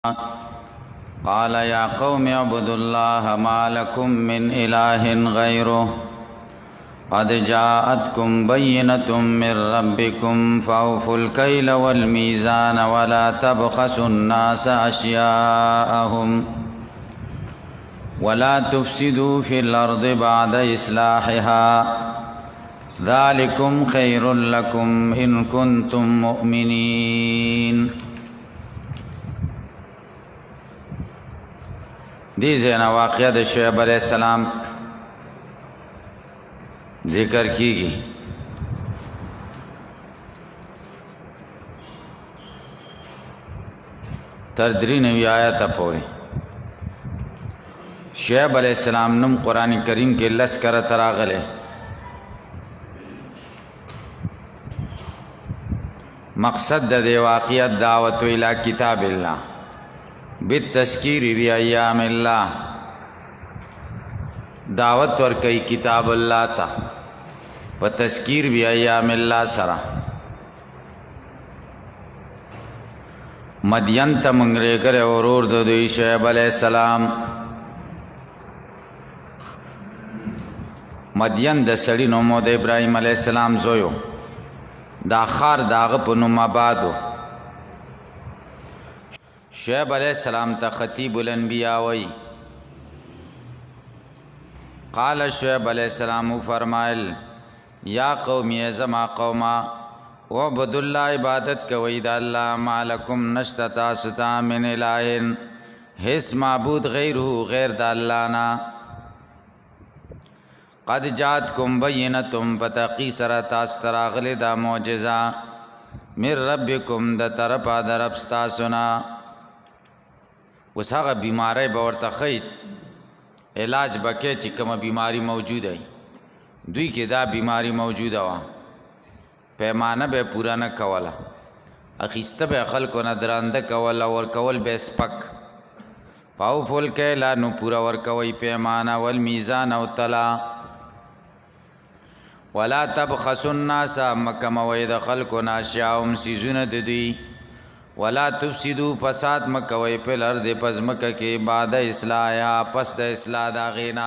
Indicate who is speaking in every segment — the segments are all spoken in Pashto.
Speaker 1: قال يا قوم اعبدوا الله ما لكم من إله غيره قد جاءتكم بينة من ربكم فأوفوا الكيل والميزان ولا تبخسوا الناس أشياءهم ولا تفسدوا في الأرض بعد إصلاحها ذلكم خير لكم إن كنتم مؤمنين. دی زینا واقعہ د شعیب علیہ السلام ذکر کیږي. تر 93 آیات پورې شعیب علیہ السلام نوم قرآن کریم کې لس کرته راغلی. مقصد د دې واقعہ دعوت الی کتاب الله بالتذکیر بایام الله، دعوت ورکئی کتاب الله تا په تذکیر بایام الله سره. مدین ته منګره کرے ورور د دوی شعیب علیہ السلام. مدین د سړی نوم د ابراهیم علیہ السلام زویو، دا خار داغه په نوم آبادو. شعیب علیہ السلام تا خطیب الانبیاء وی. قال شعیب علیہ السلام فرمائل یا قومی ازما قوما وعبد اللہ عبادت کوئی دا اللہ ما لکم نشتا تاستا من الہن حس معبود غیرہو غیر دا اللہ نا. قد جاتکم بینتم پتاقی سر تاستراغل دا معجزہ من ربکم دا طرفا دا رب ستاسونا. اوس هغه بیماری به ورته ښیي علاج به کوي چې کومه بیماری موجوده وي. دوی کې دا بیماری موجوده وه، پیمانه به پوره نه کوله، اخیسته به خلکو نه درانده کوله، ورکول به سپک. پاوفو الکیل نو پوره ورکوئ پیمانه، والمیزان او تلا. ولا تبخسوا الناس مکموئ د خلکو نه اشیاءهم څیزونه د دوی. ولا تفسدوا فساد مکوئ په الارض پس مکه کې بعد اصلاحها پس د اصلاح دا غینا.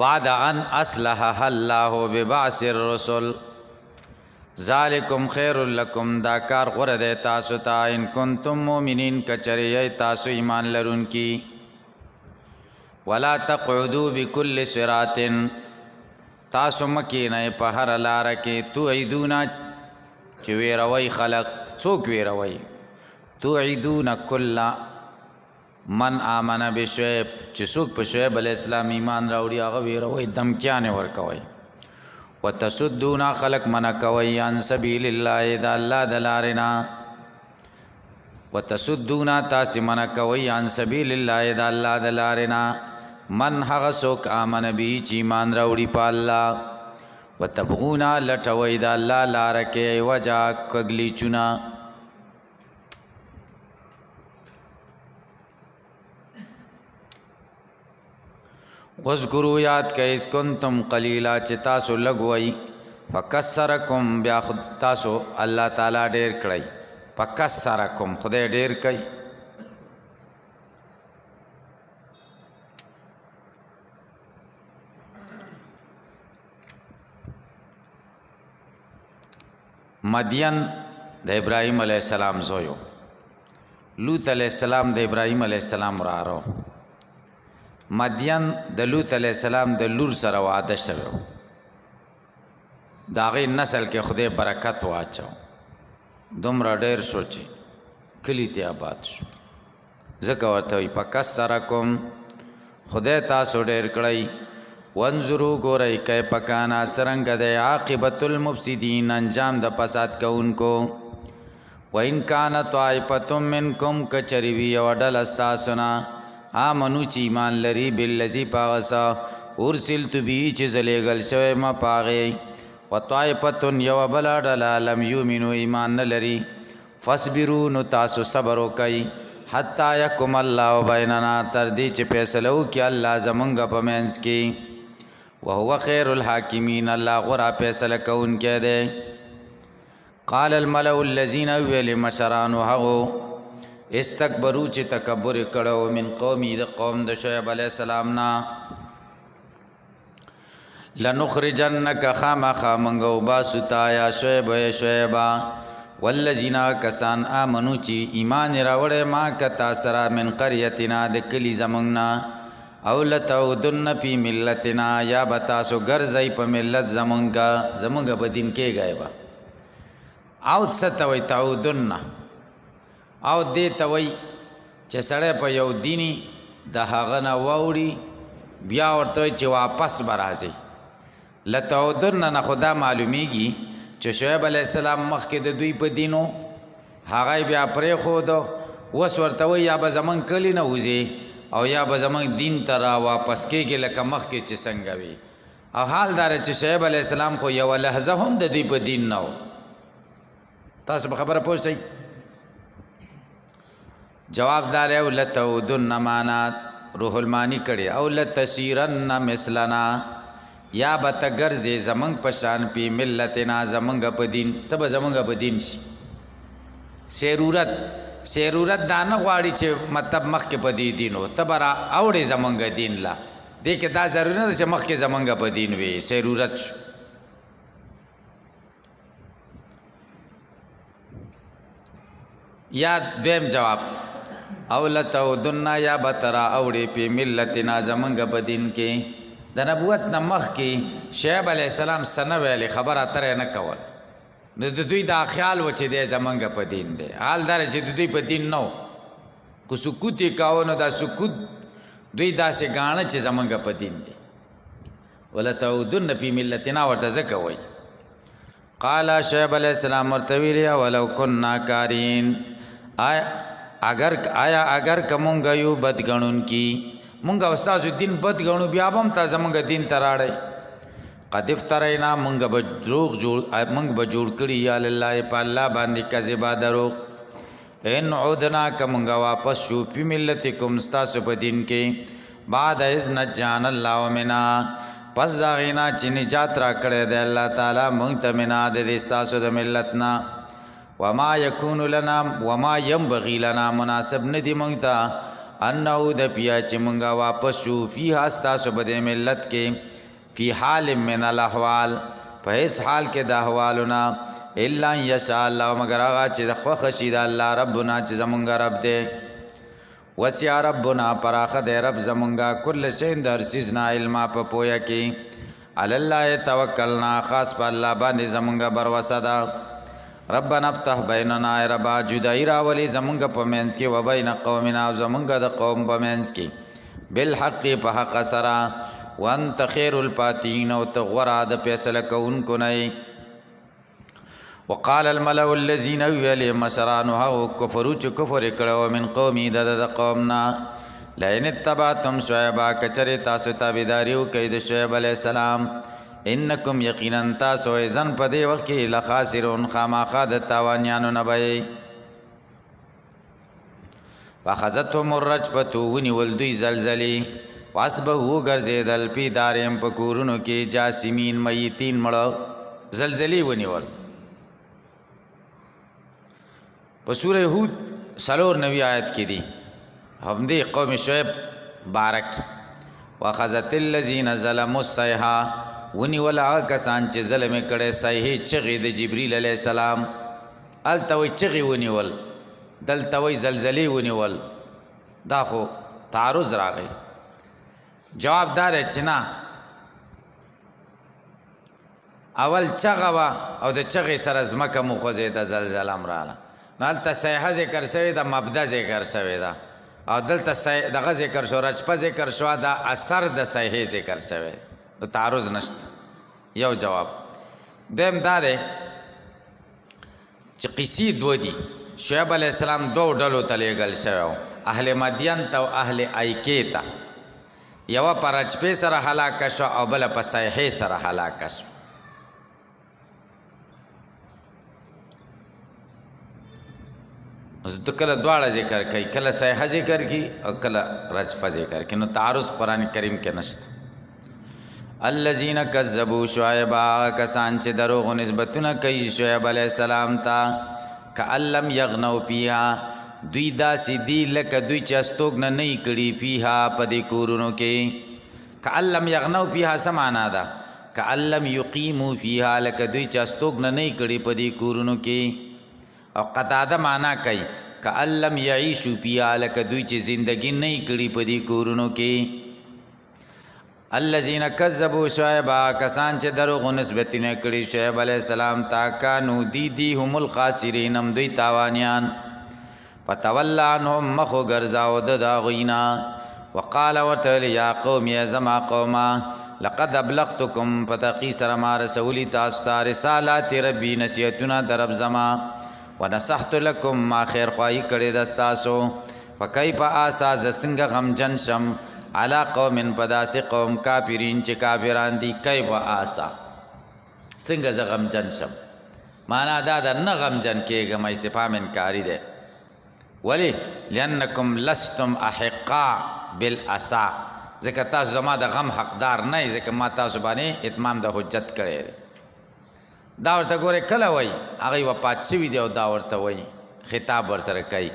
Speaker 1: بعد ان اصلحها الله ببعث الرسل ذالکم خیر لکم. دا کار غوره دی تاسو ته ان کنتم مؤمنین کچری تاسو ایمان لرونکي. ولا تقعدوا بكل صراط تاسو مکینه په هر لار کې توعدون چې ویروي خلق. څوک ویروي؟ توعدون کل من آمن بشعیب، چې څوک په شعیب علیہ السلام ایمان راوړي هغه ویروي، دمکیانې ورکوي. وتصدون خلق منع کوي عن سبیل الله د الله د لارې نه. وتصدون تاسې منع کوي عن سبیل الله د الله د لارې نه. من هغه څوک آمن به چې ایمان راوړي په الله. وتبغونا لټوي د الله لاره کې وجا کګلی چونا. وذکروا یاد کئ اس کنتم قلیلا چې تاسو لګوي فکسرکم بیا خود تاسو الله تعالی ډیر کړی. فکسرکم خدای ډیر کړي. مدین د ابراهیم علیہ السلام زویو، لوط علیہ السلام د ابراهیم علیہ السلام رارو. مدین د لوط علیہ السلام د لور سره واده شوی، د هغې نسل کې خدای برکت واچو. دومره ډېر شو چې کلي ته آباد شو. ځکه ورته وایي فکسرکم خدای تاسو ډېر کړی. وانظروا گورئی کیف کان څرنګه دی عاقبت المفسدین انجام د فساد کوونکو. وان کان طائفة منکم کچری وی یوه ډله ستاسو نه آمنو چې ایمان لري بالذي په هغه څه ارسلت به چې زه لېږل شوی ما په هغې. وطائفة یوه بله ډله لم یؤمنو ایمان نه لري. فاصبروا نو تاسو صبر وکئ حتی یحکم الله بیننا تر دې چې فیصله وکړي الله زمونږ په منځ کې. وهو خیر الحاکمین الله غوره فیصله کوونکی دی. قال الملأ الذين ویل مشران هغو استکبرو چې تکبر کړو من قومي د قوم د شعیب علیہ السلام نا لنخرجنک خامخا منگو باستا یا شعیبا والذین کسان آمنو چې ایمان راوړې ما کتا سرا من قريتنا د کلی زمونږنا او لتعودن فی ملتنا یا بتاسو ګرځئ په ملت زمونږ په دین کې غایبا او ستوي تعودن او دې توي چې سړی په یو دیني د هغه نه واوړي بیا ورته چې واپس برازي لتعودن نه خدا معلومیږي چې شعیب علیہ السلام مخکې د دوی په دینو هغه بیا پرې خود وس ورته وي یا به زمون کلی نه وځي او یا به زمون دین ته را واپس کېږي لکه مخکې چې څنګه وي او حال دار چې شعیب علیہ السلام خو یو لحظه هم د دوی په دین نه و تاسو به خبره پوښتئ جواب دار او لتعودن مانات روح المانی کړي او لتسیرن مثلنا یا بتګرځي زمنګ پشان پی ملتنا زمنګ په دین تب زمنګ په دین شي سیرورت دانه غواړي چې مطلب مخکې په دې دینو تبرا اوړې زمنګ دین لا دې کې دا ضروري نه چې مخکې زمنګ په دین وي سیرورت شو یا دویم جواب او لتعودن یا بترا اوړې په ملتنا زمنګ په دین کې د نبوت نه مخکې شعیب علیہ السلام سنه ویلې خبره اترې نه کول نو د دوی دا خیال و چې دی زمونږ په دین دی حال دار چې د دوی په دین نو کو سکوت یې کاوه نو دا سکوت دوی داسې ګاڼه چې زمونږ په دین دی ولتعودن فی ملتنا ورته ځکه وایي قال شعیب علیہ السلام ورته ویلي ولو کنا کارین آیا اگر که مونږ یو بدګڼونکي مونږ استاد دین بد غنو بیا هم تا زمونږ دین تراړی قد افترینا مونږ به دروغ جوړ کړي یا الله په الله باندې کذبا دروغ ان عودنا که مونږ واپس شو په ملتکم ستاسو په دین کې بعد از نجان الله منا پس دا غینا چې نجات را کړی دی الله تعالی مونږ ته منا د ستاسو د ملتنا وما یکون لنا وما ينبغي لنا مناسب ندی مونږ ته انو د بیا چې مونږه واپس شو فی هاستا سو بده ملت کې فی حال من الاحوال په هیڅ حال کې د احوالنا الا یشاء الله مگر هغه چې د خو خشید الله ربنا چې زمونږ رب دی وسع ربنا پراخه دی رب زمونږه کل شی د هر چیز نه علم په پویا کې علی الله توکلنا خاص په الله باندې زمونږه بر وسدا ربنا افتح بیننا ربا جدائی راولی زمونگا پا مینس کی و بین قومنا زمونگا دا قوم پا مینس کی بالحق پا حق سرا وانت خیر الفاتحین و تغورا دا پیسل کون کنئی وقال الملأ الذین ویلی مسرانو هاو کفرو چو کفر کرو من قومی دا قومنا لئن اتبعتم شعیبا کچر تاسو تابداریو کید شعیب علیہ السلام انکم یقینا تاسو ازن په دې وخت کې لخاسرون خامخا د تاوانیانو نه بې واخذتهم الرجفه ونیول دوی زلزلې واسبهو ګرځېدل پی داریم په کورونو کې جاسمین میتین مړه زلزلې ونیول په سوره هود 93 آیت کې دي هم دې قوم شعیب بارک واخذت الذين ظلموا الصيحه ونی ولا کسان چې ظلم کړي صحیح چغې د جبرئیل علیہ السلام التوي چغې ونیول دلتوي زلزلې ونیول دا خو تعرض راغی جواب دار چې نه اول چغه وا او د چغې سره زمکه مخوځي د زلزلہ امراله نالته صحیح ذکر شوی د مبدا ذکر شوی دا او دلته دغه ذکر شو رچپه ذکر شو دا اثر د صحیح ذکر شوی تعرض نشته یو جواب دیم دا دی چې قصې دو دي شعیب علیہ السلام دو ډلو ته لېږل شوی اهل مدین ته او اهل ایکې ته یوه په رچپې سره هلاکه شوه او بله په صیحې سره هلاکه شوه د کله دواړه ذکر کوي کله صیحه ذکر کوي او کله رچپه ذکر کوي نو تعرض قرآن کریم کې نشته الذین کذبوا شعیب کسان چې دروغ نسبتونه کوي شعیب علیہ السلام ته کأن لم یغنوا فیها دوی داسې دي لکه دوی چې استوګنه نه کړي فیها په دې کورونو کې کأن لم یغنوا فیها څه معنا ده کأن لم یقیموا فیها لکه دوی چې استوګنه نه کړي په دې کورونو کې او قطاده معنا کوي کأن لم یعیشوا فیها لکه دوی چې زندگی نه کړي په دې کورونو کې الذین کذبوا شعیب کسان چې دروغ نسبتونه کړي شعیب علیہ السلام تا کانو دی هم الخاسرین هم دوی تاوانیان فتولا عنهم مخو ګرځاو د غینا وقال ورته یا قوم یا زما قوما لقد ابلغتکم فتقی سره ما رسولی تاسو ته رسالات ربی نصیحتونه درب زما ونصحت لكم ما خیر خواهی کړی د تاسو فکیف آسا ز څنګه غمجن شم علا قوم پداس قوم کافرین چې کافران دي کیف آسا څنګه ز غمجن شم معنا دا د نه غمجن کېږم استفهام انکاری ده ولی لانکم لستم احقا بالاسا ځکه تاسو زما د غم حقدار نه ځکه ما تاسو باندې اتمام د حجت کړی دا ورته ګوره کله وای هغه وفات شوي دی او دا ورته وای خطاب ورسره کوي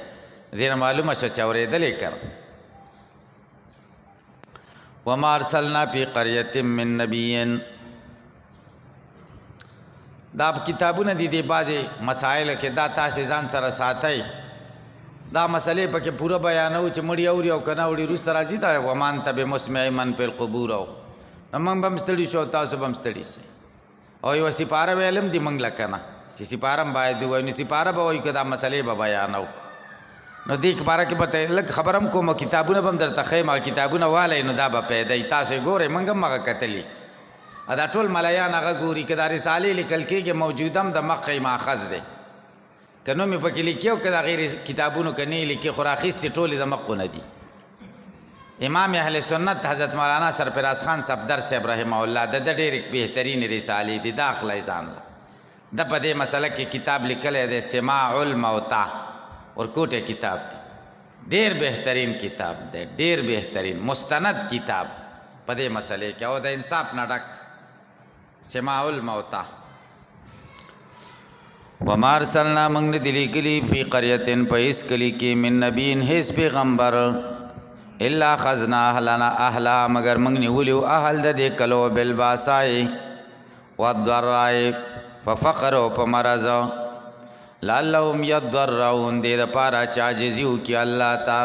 Speaker 1: دې معلومه شو چې اورېدلې کړ وما ارسلنا فی قریة من نبی دا کتابونه دي د بعضې مسایل کې دا تاسې ځان سره ساتئ دا مسئلې پکې پوره بیانو چې مړي اوري او که نه اوري وروسته راځي دا وما انت بمسمع من فی القبور او موږ به هم ستړي شو تاسو به هم ستړي سئ او یوه سپاره ویلم دي موږ لکه نه چې سپاره هم باید ووایو نو سپاره به وایو که دا مسئلې به بیانو نو دې باره کې به ته لږ خبره هم کوم کتابونه به هم درته ښیم هغه کتابونه والی نو دا به پیدایي تاسو یې ګورئ موږ هم هغه کتلي دا ټول ملیان هغه ګوري که دا رسالې لیکل کېږي موجود هم د مخکې ماخذ دی که نوم یې پکې لیکي او که د هغې کتابونو که نه یې لیکي خو راخیستې ټولې د مخو نه دي امام اهل سنت حضرت مولانا سرفراز خان صفدر صاحب رحمه الله د ډېرې بهترین رسالې دي دا اخلی ځان ده د په دې مسله کې کتاب لیکلی دی سماع الموتا ورکوټه کتاب دی ډېر بهترین کتاب دی ډېر بهترین مستند کتاب په دې مسلې کې او د انصاف نه ډک سماع الموتا وما ارسلنا موږ نه دي لیږلي فی قریة په هېڅ کلي کې من نبین هېڅ پیغمبر الا خزنا اهلها مگر موږ نیولي اهل د دې کلو بالباسای والضراء په فقر او په مرض لعلهم یضرعون دې دپاره چې عاجزي وکړي الله ته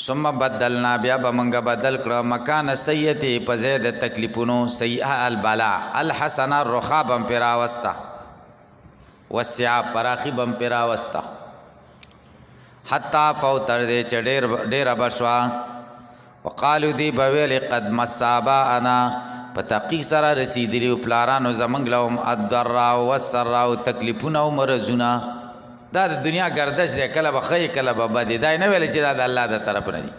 Speaker 1: ثم بدلنا بیا به موږ بدل کړه مکان سیئتې په ځای د تکلیفونو سیئه البلا الحسنه رخا به هم پرې راوسته وسعه پراخي به هم پرې راوسته حتی فو تر دې چې ډېره به شوه وقالو دی به ویلې قد مس آباءنا په تحقیق سره رسیدلي پلارانو زموږ لهم الضراء والسراء تکلیفونه او مرضونه دا د دنیا گردش دی کله به ښه کله به بد دا نه ویلی چې دا د الله د طرف نه دي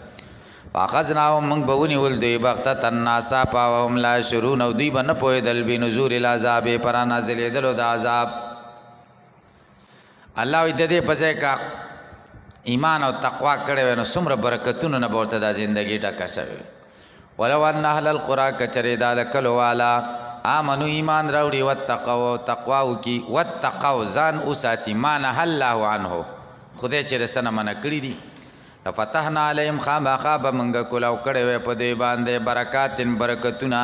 Speaker 1: فاخذناهم موږ به ونیول دوی بغتة ناڅاپه وهم لا یشعرون او دوی به نه پوهېدل بنزول العذاب په رانازلېدلو د عذاب الله وایي د دې په ځای که ایمان او تقوا کړی وی نو څومره برکتونو نه به ورته دا زندګي ډکه شوې ولو ان اهل القرى کچرې دا د کلو والا آمنو ایمان راوړي واتقوا تقوا وکړي واتقوا ځان وساتي ما نهى الله عنه خدای چې د څه نه منع کړي دي لفتحنا علیهم خامخا به موږ کولاو کړی وی په دوی باندې برکاتن برکتونه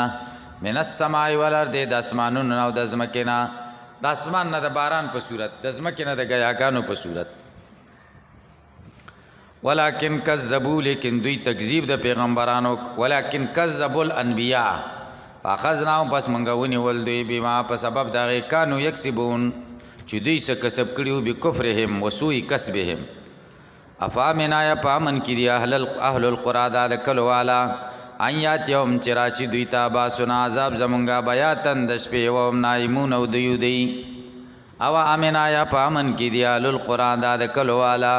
Speaker 1: من السماء والارض د اسمانونو نه او د ځمکې نه د اسمان نه د باران په صورت د ځمکې نه د ګیاګانو په صورت ولكن كذبوا لیکن دوی تکذیب د پیغمبرانو ولكن كذبوا الانبیاء فاخذناهم پس منګه ونیول دوی بما په سبب دغه کانو یکسبون چې دوی څه کسب کړیو بکفرهم وسوء کسبهم افامنا یا پامن کې دی اهل القرى دا د کلو والا ایات یوم چراشی دوی ته باسنا عذاب زمونږه بیاتن د شپې وهم نایمون او دوی دی او امنا یا پامن کې دی اهل القرى دا د کلو والا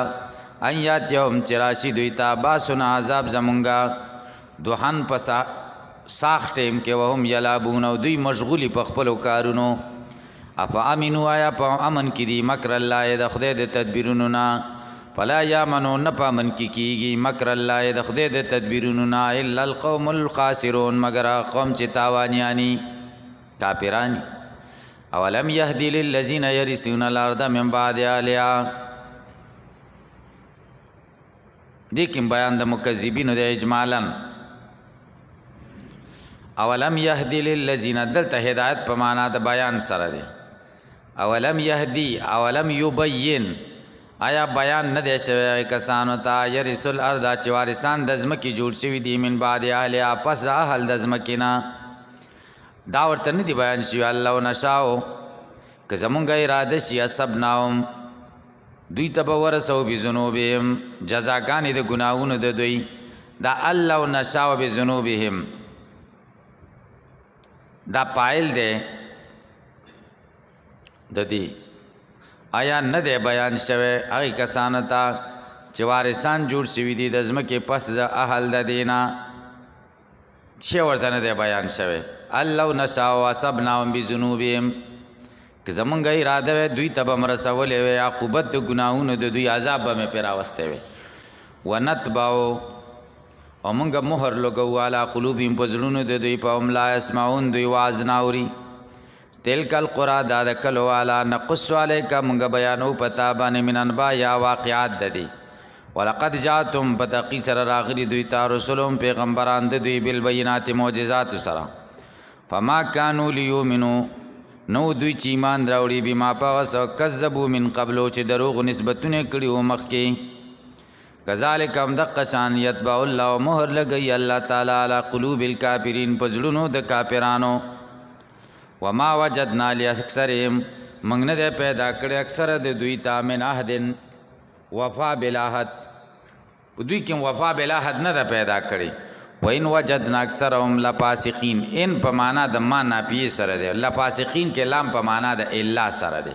Speaker 1: ایات یوم چراشی دوی ته باسنا عذاب زمونږه دوحن په ساخ ټیم کې وهم یلابون او دوی مشغولی په خپلو کارونو اپا امنو آیا په امن کې دی مکر الله د خدای د تدبیرونو نه فلا یامنو نپامن کیږي مکر الله د خدای د تدبیرونو نه الا القوم الخاسرون مگر قوم چې تاوانیانی کافرانی اولم یهدی للذین یرثون الارض من بعد اهلها دې کوم بیان د مکذبینو د اجمالا اولم یهدی للذین دلته هدایت په معنا د بیان سره دی اولم یهدی اولم یبین آیا بیان نه دی شوی کسانو ته یرث الارض چې وارثان د ځمکې جوړ شوي دي من بعد اهلها پس د اهل د ځمکې نه دا ورته نه دی بیان شوی الله نشاو که زمونږ اراده شي اصبناهم دوی ته به ورسو بذنوبهم جزاګانې د ګناهونو د دوی دا الله نشاو بذنوبهم دا پایل دی د دې آیا نه دی بیان شوی هغې کسانو ته چې وارثان جوړ شوي دي د ځمکې پس د اهل د دې نه چې ورته نه دی بیان شوی الله نشاو اصبناهم بذنوبهم که زمونږ اراده وی دوی ته به م رسولی وی عقوبت د ګناهونو د دوی عذاب به مې پرې راوستی وی ونتبعو او مونږ مهر لګوو علی قلوبهم په زړونو د دوی په هم لا یسمعون دوی واعظ نه اوري تلک القرى دا د کلو والا نقص علیک مونږ بیانو پتا باندې من انباء یا واقعات د دي ولقد جاءتم بتقی سره راغلی دوی ته رسولهم پیغمبران د دوی بالبینات معجزات سره فما كانوا ليؤمنوا نو دوی چې ایمان راوړي بما پغس کذبوا من قبل چې دروغ نسبتونه کړي و مخکې کذالک هم دقه شان یتبع الله مهر لګي الله تعالی علی قلوب الکافرین په زړونو د کافرانو وما وجدنا لاکثرهم موږ نه دی پیدا کړی اکثره د دوی ته من عهد وفا بالعهد دوی کوم وفا بالعهد نه ده پیدا کړی وین وجدنا اکثرهم لفاسقین ان په معنا د ما نافی سره دی لفاسقین کې لام په معنا د الا سره دی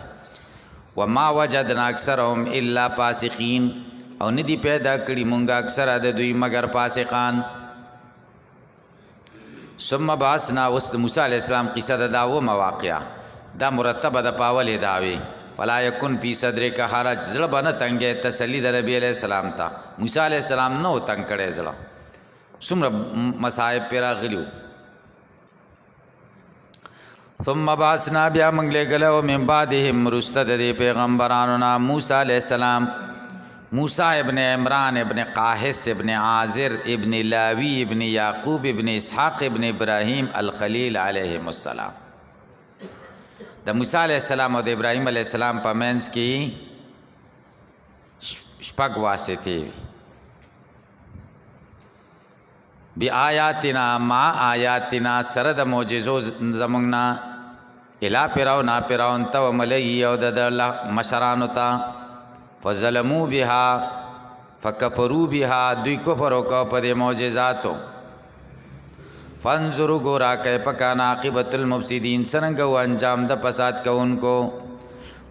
Speaker 1: وما وجدنا اکثرهم الا فاسقین او ندی پیدا کړي مونږه اکثره د دوی مگر فاسقان ثم بعثنا وست موسی علیہ السلام قصه د داو مواقع دا مرتبه د پاولې داوي فلا یکن فی صدرک حرج زړه باندې تنګه تسلی د نبی علیہ السلام ته موسی علیہ السلام نو تنگ کړي زړه څومره مصائب پیرا غلیو ثم بعثنا بیا موږ لګلو من بعدهم رسل د پیغمبرانو نا موسی علیہ السلام موسی ابن عمران ابن قاحس ابن عازر ابن لاوی ابن یعقوب ابن اسحاق ابن ابراہیم الخلیل علیہم السلام د موسی علیہ السلام او د ابراہیم علیہ السلام په منځ کې شپږ واسطې وي بی آیاتنا ما آیاتنا سره د معجزو زمونږ الی فرعون ته وملئ او د مشرانو ته فظلموا بها فکفروا بها دوی کفر وکړه په دې معجزاتو فانظروا ګورا کیف کان عاقبت المفسدین څنګه و انجام د فساد کوونکو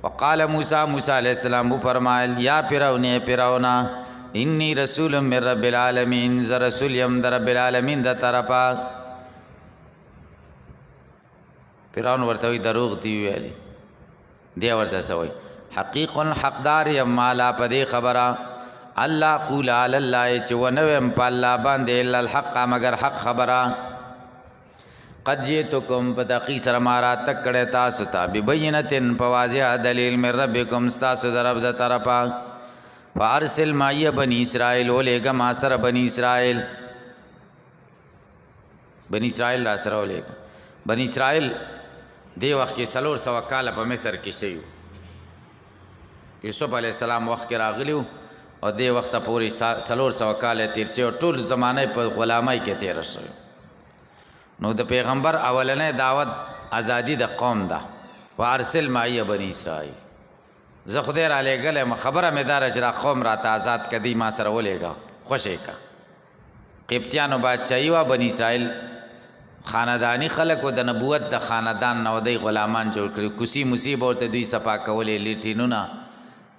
Speaker 1: وقال موسی علیہ السلام فرمایل یا فرعون انی رسول من رب العالمین ز رسول یم در رب العالمین د طرفا فرعون ورته وی دروغ دی ویلی دی ورته سوی حقیق حقدار یم مالا پدې خبره الله قول علی الله چې ونوم په الله باندې الا الحق مگر حق خبره قد جئتکم بتقی سره مارا تکړه تاسو ته ببینتن فواضح دلیل من ربکم استاسو درب د طرفا فارسل مائی بنی اسرائیل اولیگا ما سر بنی اسرائیل را سر اولیگا بنی اسرائیل دی وقت کی سلور سوا کالا پا مصر کی شیو یوسف علیہ السلام وقت کی راغلیو اور دی وقت پوری سلور سوا کالا تیر شیو ټول زمانه پا غلامی کے تیر شیو نو د پیغمبر اولنه دعوت ازادی د قوم دا وارسل مائی بنی اسرائیل زه خدای را لېږلی خبره مې داره چې دا قوم راته آزاد کدی ما سره ولېږه خوشې کا قبطیانو بادشاهي وه بني اسرائیل خاندانی خلک و د نبوت د خاندان نه دوی غلامان جوړ کړي کوسی موسی به ورته دوی صفا کولې لیټرینونه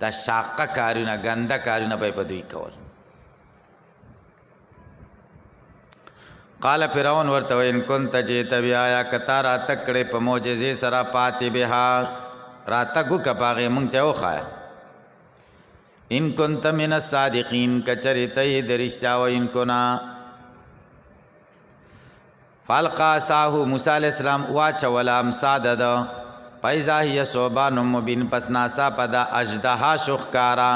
Speaker 1: دا شاقه کارونه ګنده کارونه به یې په دوی کول قال فرعون ورته وین كنت جئت بآیا کتا راته کړې په معجزې سره پاتې بها راتګو کپاغه مونږ ته وخایا ان کنت من الصادقین کچری تی درشتیا وینکو نا فالقا عصاه موسی علیہ السلام واچولا امسا د فاذا هي ثوبان مبین پس ناسا پدا اژدها شخکارا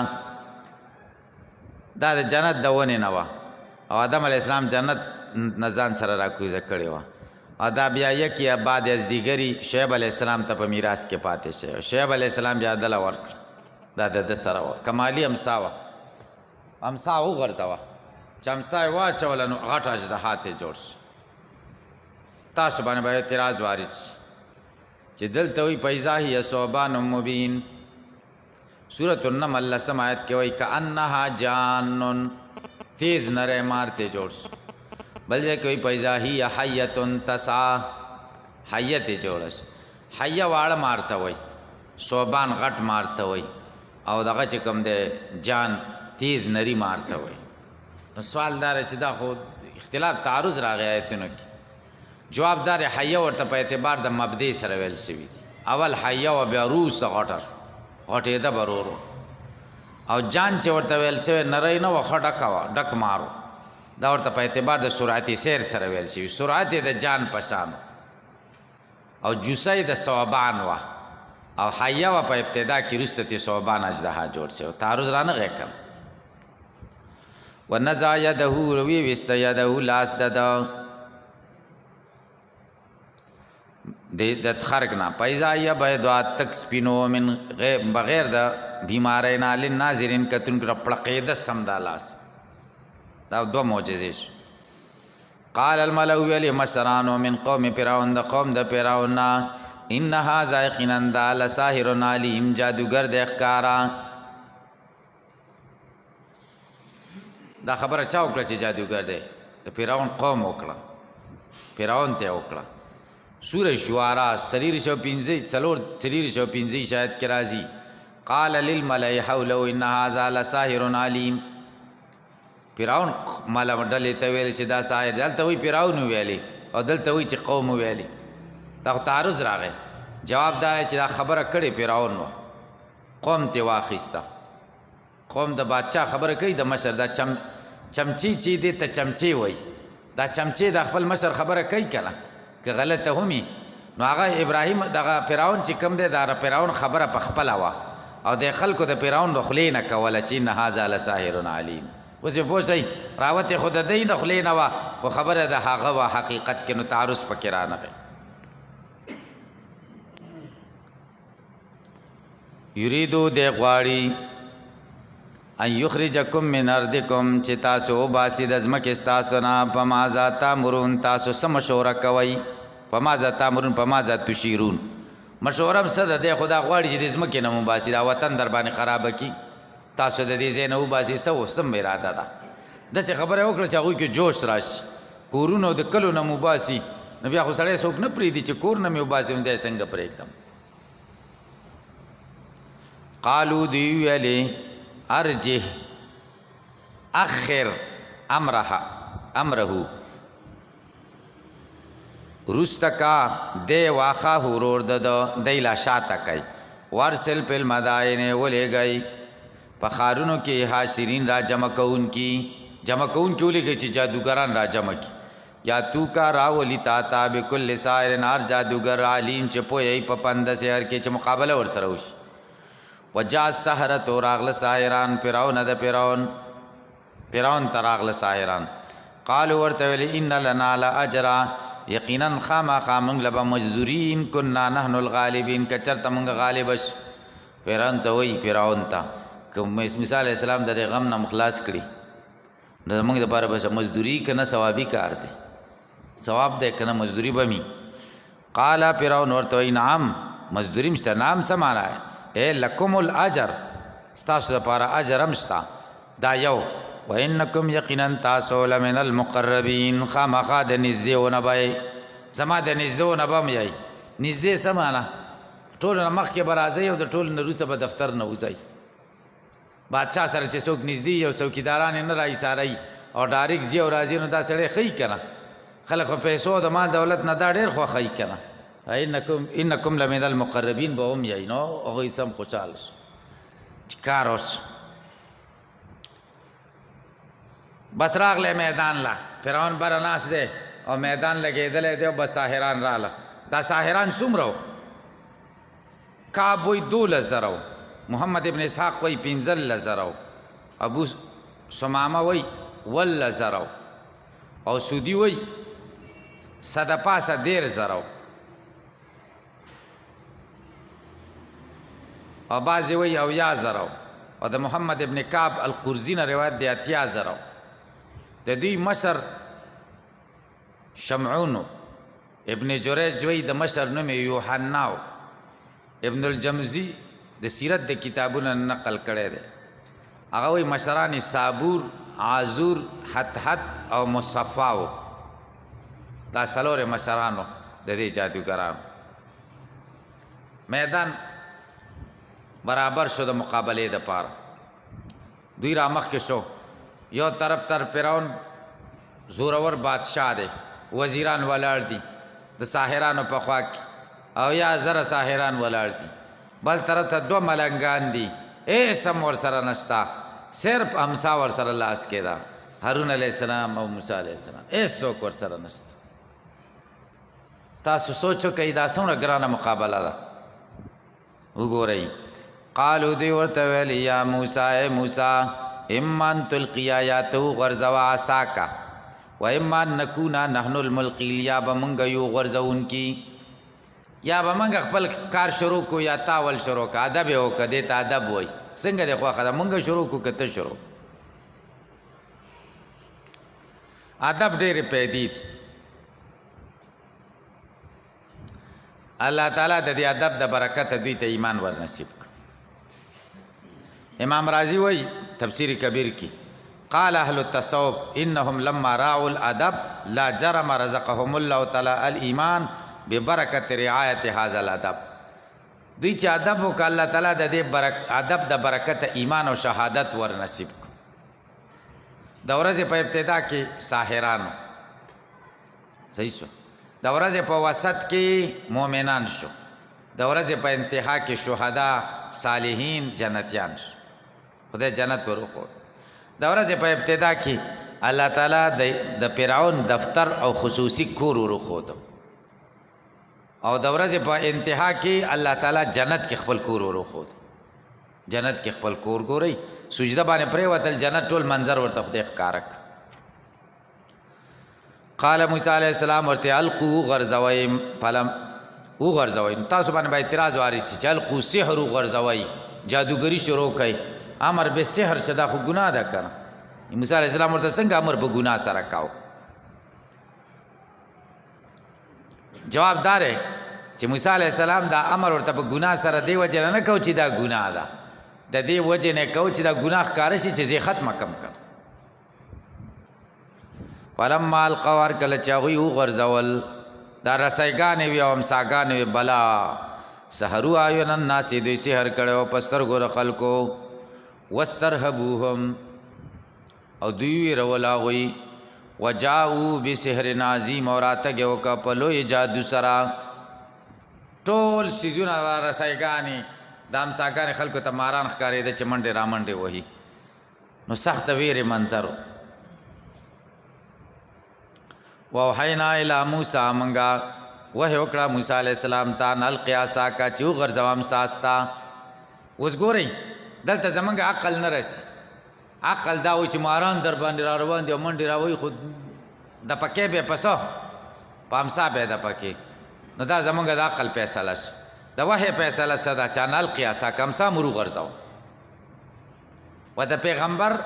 Speaker 1: دا د جنت د ونې نه وه او آدم علیه السلام جنت نه ځان سره راکوزه کړې وه او دا بیا یک یا بعد از دیګري شعیب علیه السلام ته په میراث کې پاتې شوی شعیب علیه السلام بیا دله ورکړه دا د ده سره وه کمالي امسا وه امسا وغورځوه چې امسا یې واچوله نو غټ اژدها ترې جوړ شو تاسو باندې به اعتراض وارد شي چې دلته وایي فاذا هي ثوبان مبین سورة النمل لسم آیت کې وایي کأنها جان تیز نره مار ته جوړ شو بل ځای کې وایي فاذا هي حیة تسعى حیه ته جوړ شو حیه واړه مار ته وایي ثوبان غټ مار ته وایي او دغه چې کوم دی جان تیز نری مار ته وایي نو سوال دا چې دا خو اختلاف تعارض راغی آیتونو کې جواب دار حیه ورته په اعتبار د مبدی سره ویل شوي دي اول حیه و بیا روس غټه غټېده به ورو او جان چې ورته ویل شوی نری نه وه ښه ډکه وه ډک مارو دا ورته په اعتبار د سرعت سیر سره ویل شوي سرعت یې د جان په شان او جوسه یې د ثوبان وه او حیه وه په ابتدا کې وروسته ترې ثوبان اژدها جوړ شوی تعارض رانغی کړه ونزع یده ویویسته یده لاس د ده د خرق نه پیدا یا بيضا تک سپینو من بغیر د بیماری نه للناظرین کتون کړه پړقېده سم د لاس دا دوه معجزې شو قال الملأ لمسران من قوم فرعون د قوم د فرعون ان هذا یقینا لساحر علیم جادوګر د ښکارا دا خبره چا وکړه چې جادوګر دی د فرعون قوم وکړه فرعون ته وکړه سورہ شعراء سریر شو پینزی چلور سریر شو پینزی شاید کی راضی قال للملأ حوله ان هذا لساحر علیم فرعون مالا ډلې ته ویل چې دا ساحر دلته وی فرعون ویلي او دلته وی چې قوم ویلي دا تعارض راغی جواب دار چې دا خبره کړي فرعون و قوم ته واخیسته قوم د بادشاہ خبره کوي د مشر دا چمچی چی دې ته چمچی وای دا چمچی د خپل مشر خبره کوي کنه که غلطه همي نو هغه ابراهیم دغه فرعون چې کم دی دا فرعون خبره په خپله وه او د خلکو د فرعون د خولې نه کوله چې ان هذا لساحر علیم اوس یې پوه شئ راوت یې خو د دی د خولې نه وه خو خبره د هغه وه حقیقت کې نو تعارض پکې رانغی یریدو دی غواړي ان یخرجکم من ارضکم چې تاسو وباسي د ځمکې ستاسو نه په ماذا تامرون تاسو څه مشوره کوئ په ماذا تامرون په ماذا تشیرون مشوره هم څه ده دی خو دا غواړي چې د ځمکې نه وباسي دا وطن در باندې خرابه کړي تاسو د دې ځای نه وباسي څه اراده ده داسې خبره وکړه چې هغوی کې جوش راشي کورونو د کلو نه وباسي نو بیا خو سړی څوک نه پرېږدي چې کور نه مې وباسي نو دی څنګه پرېږدم قالو دوی ویلې ارجه اخر امره رستکا دی واخا هورور دی لا شاته کوي ورسل په المدائن ولېږئ په ښارونو کې حاشرین را جمع کوونکي ولېږئ چې جادوګران را جمع کړي یا تو کا راولي تا تا بكل ساحر نار جادوګر علیم چې پوهیږي په پنده سحر کې چې مقابله ورسره وشي وجا السحرة راغل ساحران فرعون د فرعون تراغل ساحران قالوا ورته ویل ان لنا لاجرا یقینا خامخا موږ له به مزدورین کنا نحن الغالبین که چېرته موږ غالب شو فرعون ته وایي فرعون ته که موسی علیه السلام د دې غم نه خلاص کړي نو زموږ دپاره به مزدوري که نه ثوابي کار دی ثواب دی که نه مزدوري به می قال فرعون ورته وایي نعم مزدوري مشته نعم څه معنا اے لکم الاجر ستاسو دپاره اجر هم شته دا یو و انکم یقینا تاسو لمن المقربین خامخا د نږدېونه به زما د نږدېونه به م یئ نږدې څه معنا ټولو نه مخکې به راځئ او د ټولو نه وروسته به دفتر نه وځئ بادشاه سره چې څوک نږدې یو څوکیداران یې نه راایساروي او ډایرکټ ځي او راځي نو دا سړی ښیي که نه خلک خو پیسو د مال دولت نه دا ډېر خوښوي که نه انکم لمن المقربین به هم یئ نو هغوی سم خوشحاله شو چې کار اوس بس راغلی میدان لا فرعون بره ناست دی او میدان لګېدلی دی او بس ساحران راله دا ساحران څومره کعب وی 12,000 محمد ابن اسحاق وی 15,000 ابو سمامه وی 10,000 او سودی وی صد پاسه 10,000 او بعضې وی 80,000 او د محمد ابن کعب القرزی نه روایت دی 80,000 د دوی مشر شمعون ابن جریج وی د مشر نوم یوحنا ابن الجمزی د سیرت د کتابونو نقل کړی دی هغه وی مشران صابور عازور حتحت او مصفاو دا څلور مشرانو د دې جادوګرانو میدان برابر شو د مقابلې دپاره دوی را مخکې شو یو طرف تر فرعون زورور بادشاه دی وزیران ولاړ دي د ساحرانو په خوا کې او یا زره ساحران ولاړ دي بل طرف ته 2 ملنګان دي سم ورسره نشته صرف امسا ورسره لاس کې ده هارون علیه السلام او موسی علیه السلام څوک ورسره نشته تاسو سوچو کوي دا څومره ګرانه مقابله ده وګورئ قالو دی ورته ویل یا موسی اما ان تلقیا یا تو غرزوا عصاکا و اما نکونا نحن الملقی یا به مونږ یو غرزونکي یا به مونږ خپل کار شروع کو یا تاول شروع کا ادب یو کده ته ادب وای څنګه د خو خدای مونږ شروع کو کته شروع ادب ډېر پیدې دي الله تعالی د دې ادب د برکت دوی ته ایمان ور نصیب امام رازی وای تفسیر کبیر کی قال اهل التصوف انهم لما راعوا الادب لا جرم رزقهم الله تعالی الايمان ببرکت رعایت هذا الادب دوی چې ادب وک الله تعالی د دې ادب د برکت ایمان او شهادت ور نصیب کو د ورځې په ابتدا کې ساحرانو صحیح شو د ورځې په وسط کې مؤمنان شو د ورځې په انتها کې شهدا صالحین جنتیان شو خدای جنت ورخو د ورځې په ابتدا کې الله تعالی د فرعون دفتر او خصوصي کور ورخو او د ورځې په انتها کې الله تعالی جنت کې خپل کور ورخو جنت کې خپل کور ګوري سجده باندې پرې وتل جنت ټول منظر ورته خدای ښکارک قال موسی علیہ السلام ورته القو غرزویم فلم او غرزویم تاسو باندې اعتراض واري چې القو سحر غرزوی جادوګری شروع کړي امر به سحر شدا خو ګناه ده کنه موسی علیہ السلام ورته څنګه امر په ګناه سره کاو جواب دار چې موسی علیہ السلام دا امر ورته په ګناه سره دی وجه نه کو چې دا ګناه ده د دې وجه نه کو چې دا ګناه ښکار شي چې زه ختمه کم کړ فلما القوار کله چاغوی غرزول دا رسایګانې وي او امساګانې وي بلا سحرو آیون الناس دوی سحر کړو پستر ګور خلکو واسترهبوهم او دوی رولاغوی وجاءوا بسحر عظیم اور اتګو کا پلو جادو سرا ټول سيزونه رسایګانې د امساګانې خلکو ته ماران ښکارې د چمنډې رامنډې وਹੀ نو سخت ویره منظر ووحینا الی موسی منگا وحی وکړه موسی علیہ السلام ته نل قیاسا کا چو غرزوام ساستا اوس ګورئ دلته زمونږ عقل نه رسي عقل دا و چې ماران در باندې را روان دي او منډې راوي خو د پکې به پسو پامسا به د پکې نو دا زمونږ د عقل فیصله شي د وحی فیصله صدا چا نل قیاسا کمسا مرو غرزو و د پیغمبر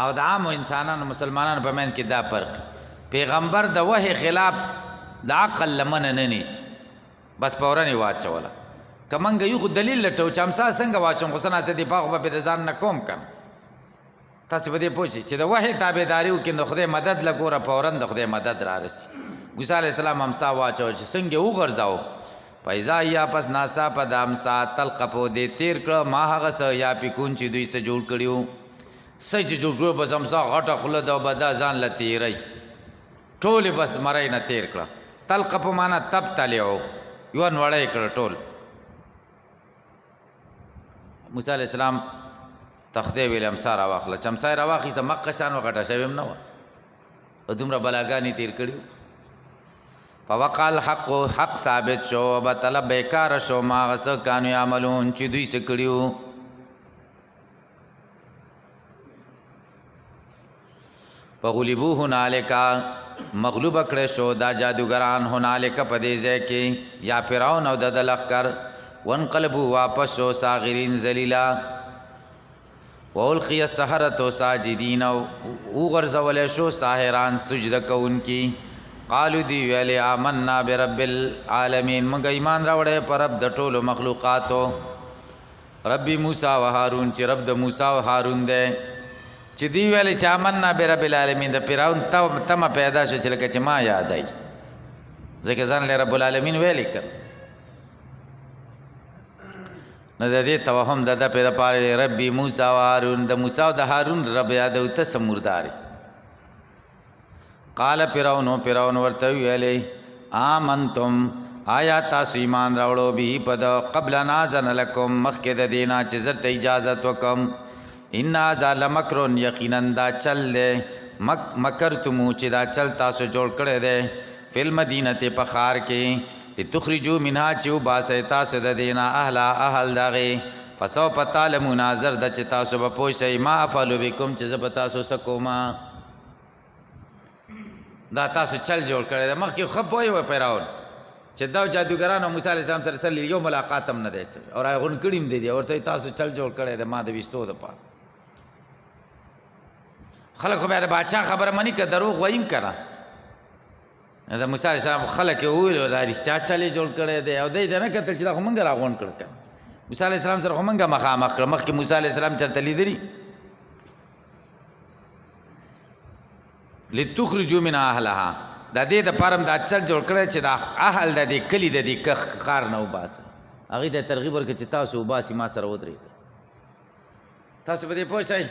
Speaker 1: او د عام انسانانو مسلمانانو په منځ کې دا فرق پیغمبر د وحی خلاف د عقل لمن نه نیسي بس پورنی واچوله کمنګ یو خو دلیل لټو چې امسا څنګه واچوم خو سنا سدي پاغه په رضان نه کوم کم تاسو به دې پوښي چې د وحی تابعداري وکړي نو خدای مدد لګوره پورن د خدای مدد را رسي موسی علی السلام امسا واچول چې څنګه وغورځاو پیدا یا پس ناسا په د امسا تلقفو دې تیر کړه ما هغه س یا پکون چې دوی سره جوړ کړیو سچ جوړ کړو بس امسا غټه خله د بدا ځان لتیری ټول بس مړی نه تیر کړه تلقفو معنا تب تلیو یو نوړی کړ ټول موسی علیہ السلام تختی ویل امسا راواخله چمسا یې راواخیسته مقه شان وغټه شوې هم نه وه او دومره بلاګانې تیر کړي فوقع الحق حق ثابت شو وبطل بیکار شو ما هغه څه کانو یعملون چې دوی څه کړي وو فغلبو هنالک مغلوب کړه شو دا جادوګران هنالک په دې ځای کې یا فرعون او د لښکر وانقلبوا واپس شو صاغرین ذلیلا والقي السحرة ساجدین او غرزول شو ساحران سجده کوونکی قالو دی ویلی آمنا برب العالمین منگا ایمان راوڑے پر رب د ټولو مخلوقاتو ربی موسی و هارون چې رب د موسی و هارون دی چې دی ویلی چې آمنا برب العالمین د فرعون تمه پیدا شو چې لکه چې ما یادای ځکه ځان له رب العالمین ویلی کړ نو د دې توهم د پیدا پاره ربی موسی و هارون د موسی او د هارون رب یادو ته سمورداري قال فرعون ورته ویلې آمنتم آیا تاسو ایمان راوړو به پد قبل نازن لكم مخکې د دینا چې زرت اجازه وکم ان ذا لمکر یقینا دا چل له مکرتم چې دا چل تاسو جوړ کړی دی فل مدینه په خار کې لتخرجوا منها چې وباسه تاسو د دینا اهل دغه فسو پتالمون نظر د چې تاسو به پوښی ما افعل بكم چې زب تاسو سکوما دا تاسو چل جوړ کړی د مخکې خپ وای و فرعون چې دا جادوګرانو موسی علیه السلام سره سره یو ملاقات هم نه دی او راغون کړیم دی ورته تاسو چل جوړ کړی د ما د وستو د پاره خلک خو بیا د بادشاہ خبره منی که دروغ وایم کرا د موسی علیه السلام خلک ویل دا رښتیا چل جوړ کړی دی او دې نه کتل چې دا خو مونږ راغون کړ موسی علیه السلام سره خو مونږ مخامخ کړ مخکې موسی علیه السلام چرته لیدلی لتخرجوا من اهلها د دې د پرم د اچل جوړ کړی چې د اهل د دې کلی د دې خار نه وباسه هغه ته ترغیب ورکړي چې تاسو وباسي ما سره ودرېږئ تاسو په دې پوه شئ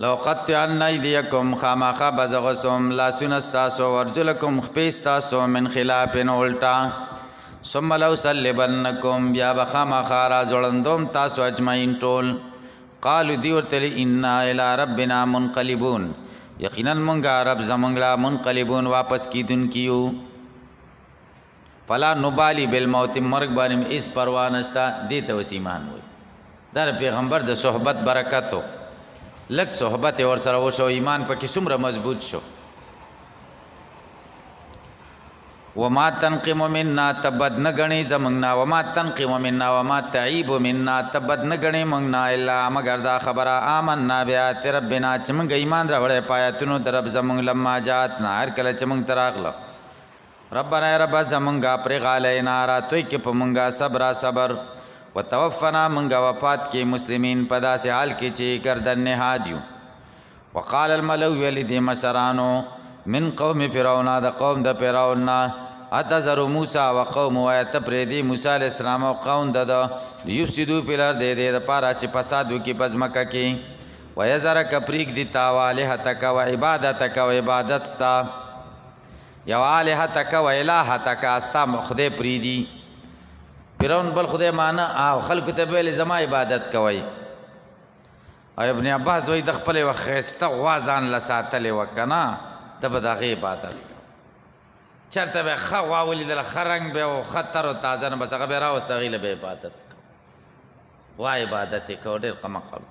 Speaker 1: لو قطعن ایدیکم خامخا بزغسم لاسونه ستاسو ورجلکم خپې ستاسو من خلاف الټا ثم لو سلبنکم بیا بخامخا را ځوړندوم تاسو اجمعین ټول قالو دی ورته انا الی ربنا منقلبون یقینا مونږه رب زمونږ لا منقلبون واپس کیدونکیو فلا نبالی بالموت مرګ باندې اس پروا نشتا دې ته وسیمان وي در پیغمبر د صحبت برکتو لک صحبت ور سره وشو ایمان پکې څومره مضبوط شو وما تنقم منا تبد نغنی زمنگنا وما تنقم منا وما تعیب منا تبد نغنی منگنا الا مگر دا خبره آمنا بیات ربنا چې موږ ایمان راوړې پایتونو در رب زمنګ لما جاتنا هر کله چې موږ تراغله ربنا رب زمنګا پر غالینا را توي کې په موږ صبر وتوفنا منگا وفات کی مسلمین پدا سے حال کی چی گردن نهادیو وقال الملو ولدی مسرانو من قوم فرعون دا قوم دا فرعون اتذر موسی وقوم ويتبردي موسی علیہ السلام او قوم دا یفسدو پلار دے دے پارا چ فسادو کی پزمکه کی ويزرک پریک دی تاوالهتک و عبادتک و عبادت ستا یوالهتک و الہتک استا خدای پریدی فرعون بل خدای معنا او خلق ته ویل زما عبادت کوي او ابن عباس وای د خپل وخسته غوازان لساتل وکنا تب دغه عبادت چرته به خوا ولید خرنګ به او خطر او تازه نه بس هغه به راوستغیله به عبادت وا عبادت کو ډیر قمقل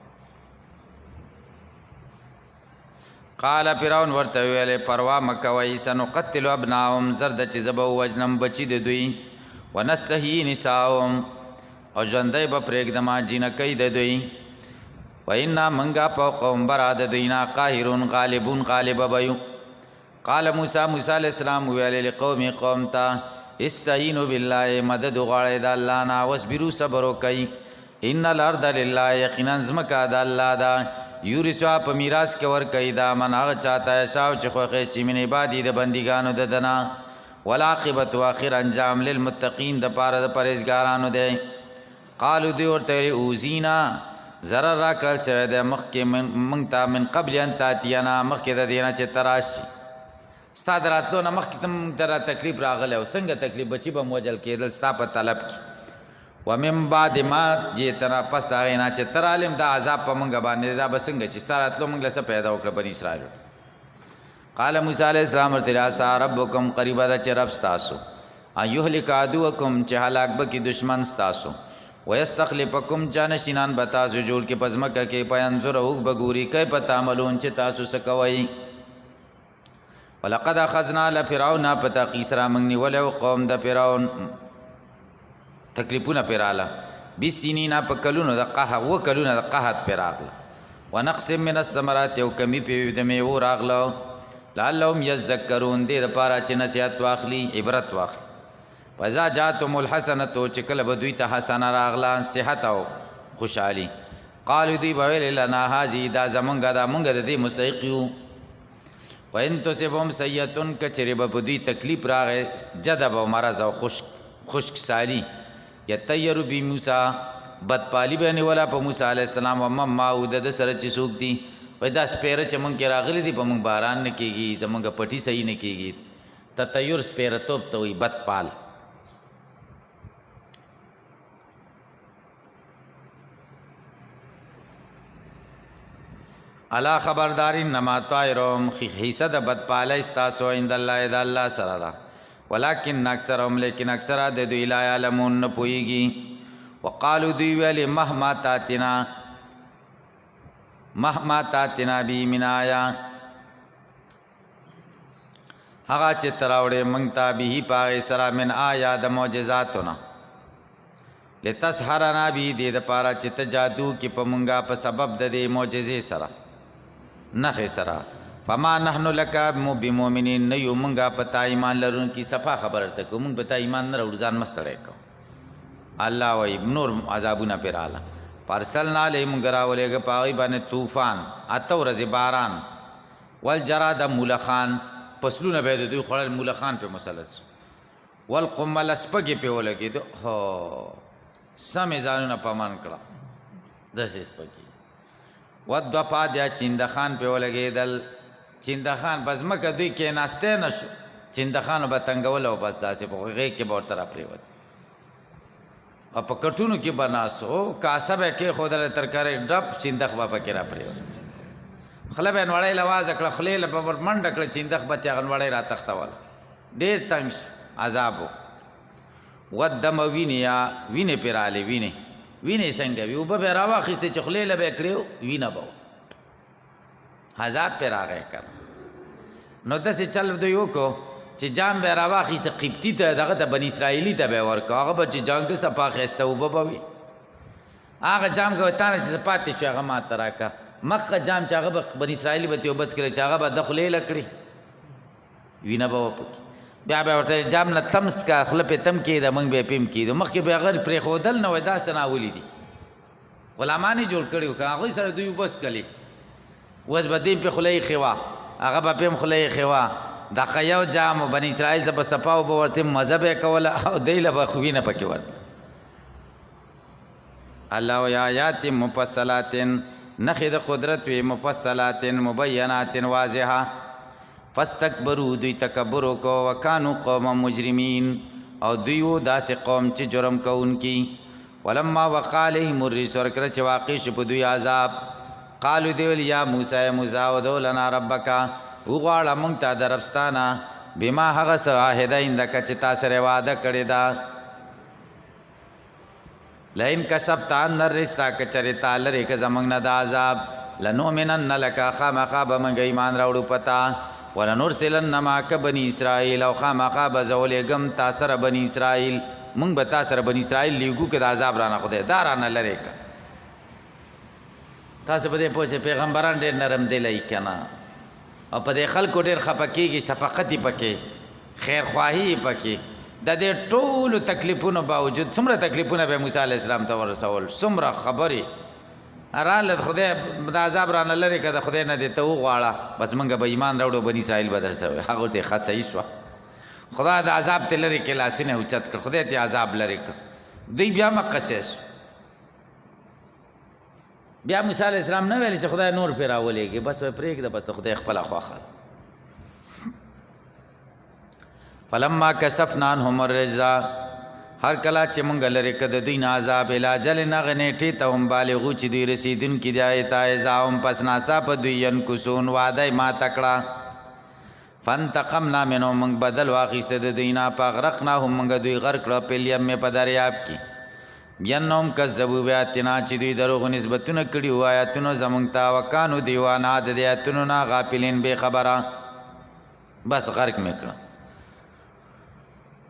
Speaker 1: قال فرعون ورته ویل پروا مکوي سنقتل ابناهم زرد چې زبو وجنم بچی د دوی ونستحیی نساهم او ژوندی به پرېږدما جینکۍ د دوی وإنا منګه په قوم براد دوینا قاهرون غالبون غالب بیو قال موسی علیہ السلام ویل لقوم قوم ته استعینوا بالله مدد غواړئ د الله نه واصبروا صبر وکئ ان الارض لله یقینا ځمکه د الله ده یورثها په میراث کې ورکوي دا من هغه چاته شاو چې خوښ چې من عبادي د بندګانو د دنا والعاقبت واخر انجام للمتقین د پاره د پرهیزګارانو دی قالو دی ورته اوزینا zarar را کړل چې د مخ کې مونږ ته من قبل ان تاتینا مخ کې د دینه چې تراشي ستا د راتلو نه مخکې ته موږ ته را تکلیف راغلی او څنګه تکلیف بچي به م وجل کېدل ستا په طلب کې ومن بعد ما جئتنا پس د هغې نه چې ته رالم دا عذاب په موږ باندې دا به څنګه چې ستا راتلو موږ له څه پیدا وکړه بني اسرائیلو ته قال موسی علیه السلام ورته عسی ربکم قریبه ده چې رب ستاسو ان یهلک عدوکم چې هلاک به کړي دشمن ستاسو ویستخلفکم چا نشینان به تاسو جوړ کړي په ځمکه کې فینظر اوږ به ګوري کیف تعملون چې تاسو څه کوئ ولقد اخذنا لفرعون په تحقیق سره موږ نیولی و قوم د فرعون تکلیفونه پرې راغله بالسنین په کلونو د قحط 7 کلونه د قحط پرې راغله ونقص من الثمرات یو کمی پې د میوو راغله لعلهم یذکرون دې دپاره چې نصیحت واخلي عبرت واخلي فاذا جاءتهم الحسنة چې کله به دوی ته حسنه راغله صحت او خوشحالي قالو دوی به ویل لنا هذه دا زمونږ دا مونږ د دې مستحق یو وان تصبهم سیئة کچرې به په دوی تکلیف راغی جدب او مرض او خشک سالی یطیروا بموسی بدپالی به نیوله په موسی علیه السلام ومن معه د ده سره چې څوک دي وایي دا سپیره چې مونږ کې راغلی دي په مونږ باران نه کېږي زمونږ پټي صحیح نه کېږي تطیر سپیرتوب ته وایي بدپال الا خبرداری نما طائرهم حصہ د بدپالی ستاسو عند الله د الله سره ده ولکن اکثرهم لیکن اکثره د دوی لا یعلمون نه پوهیږي وقالو دوی ویلې مهما تاتنا بی من آیا هغه چې تراوړې موږ ته به په هغې سره من آیا د معجزاتونه لتسحرنا به دې دپاره چې ته جادو کې په مونږه په سبب د دې معجزې سره نخې سره فما نحن لک بمؤمنین نه یو مونږه په تا ایمان لرونکي صفا خبره ته کوو مونږ په تا ایمان نه راوړو ځان مه ستړی کوو الله وایي نور عذابونه پرې راغله فارسلنا علیهم مونږ راولېږه په هغوی باندې طوفان 8 ورځې باران والجراد مولخان فصلونه به یې د دوی خوړل مولخان پې مسلط شو والقمل سپږې پې ولګېدو هو سمې ځانونه په امان کړه داسې سپږې والضفاد یا چندخان پې ولګېدل چندخان په ځمکه دوی کېناستی نه شو چندخانو به تنګول او بس داسې په غېږ کې به ورته راپرېوت او په کټونو کې به ناست او کاسه به یې کېښودله ترکارۍ ډب چندخ به پکې راپرېوت خوله به یې نوړی له وازه کړه خولې له به ور منډه کړه چندخ به تې هغه نوړی راتښتوله ډېر تنګ شو عذاب و ودم وینې یا وینې پرې رالې وینې څنګه وي اوبه به یې راواخیستې چې خولې له به یې کړې وینه به عذاب پرې راغی که نو داسې چل دوی وکړو چې جام به یې راواخیسته قبطي ته دغه ته بني اسرائیلي ته به یې ورکړو هغه به چې جانګه صفا ښایسته اوبه به وي هغه جام که تا نه چې څه پاتې شو هغه ما ته راکړه مخکې جام چې هغه به بني اسرائیلي به ترې اوبه څکلې چې هغه به د خولې له کړې وینه به وپکې بیا به ورته جام نه تم څکه خوله پې تم کېده موږ به یې پې هم کېدو مخکې به هغه پرېښودل نه وایي داسې ناولي دي غلامان یې جوړ کړي وو که هغوی سره دوی اوبه څکلې اوس به دې پې خوله یې ښې هغه به پې هم خوله یې ښې دغه یو جام بني اسرائیل ته به صفا اوبه ورته مزه به یې کوله او دی له به وینه پکې ورته الله وایي آیات مفصلات نښې د قدرت وې مفصلات مبینات واضحه فاستکبروا دوی تکبر وکړو وکانو قوما مجرمین او دوی و داسې قوم چې جرم کوونکي ولما وقع علیهم الرجس ورکړه چې واقع شو په دوی عذاب قالو دی ویل یا موسی ودعو لنا ربک وغواړه موږ ته د رب ستا نه بما هغه څه عهده عندک چې تا سره وعده کړې ده لئن کشفت عنا الرجس که چېرې تا لرې که زموږ نه د عذاب لنؤمنن لک خامخا به موږ ایمان راوړو په تا ولنرسلن معک بني اسرائیل او خامخا به زه ولېږم تا سره بني اسرائیل مونږ به تا سره بني اسرائیل لیږو که د عذاب رانه خدای دا رانه لرې که تاسو په دې پوه شئ پیغمبران ډېر نرم دلی که نه او په دې خلکو ډېر خفه کېږي شفقت یې پکې خیرخواهي یې پکې د دې ټولو تکلیفونو باوجود څومره تکلیفونه به موسی علیه السلام ته ورسول څومره خبرې راله خدای د عذاب رانه لرې که د خدای نه دې ته وغواړه بس موږ به ایمان راوړو بني اسرائیل به در سره هغه ورته ښه صحیح شوه خدا د عذاب ته لرې کې لاسونه اوچت کړ خدای ته عذاب لرې کړ دوی بیا مقصص بیا موسی علیه السلام نه ویل چې خدای نور پرې راولېږي بس وایي پرېږده بس د خدای خپله خوښه فلما کشفنا عنهم الرجز هر کله چې مونږ لرې که د دوی نه عذاب الی اجل هغه نیټې ته هم بالغو چې دوی رسېدونکي دي هغې ته اذا هم پس ناڅاپه دوی ینکسون وعده یې ماته کړه فانتقمنا منهم مونږ بدل واخیسته د دوی نه فاغرقناهم مونږ دوی غرق کړه په الیم په دریاب کې بینهم کذبوا بآیاتنا چې دوی دروغ نسبتونه کړي وو آیاتونو زمونږ ته وکانو دوی وانا د دې آیاتونو نه غافلین بې خبره بس غرق مې کړه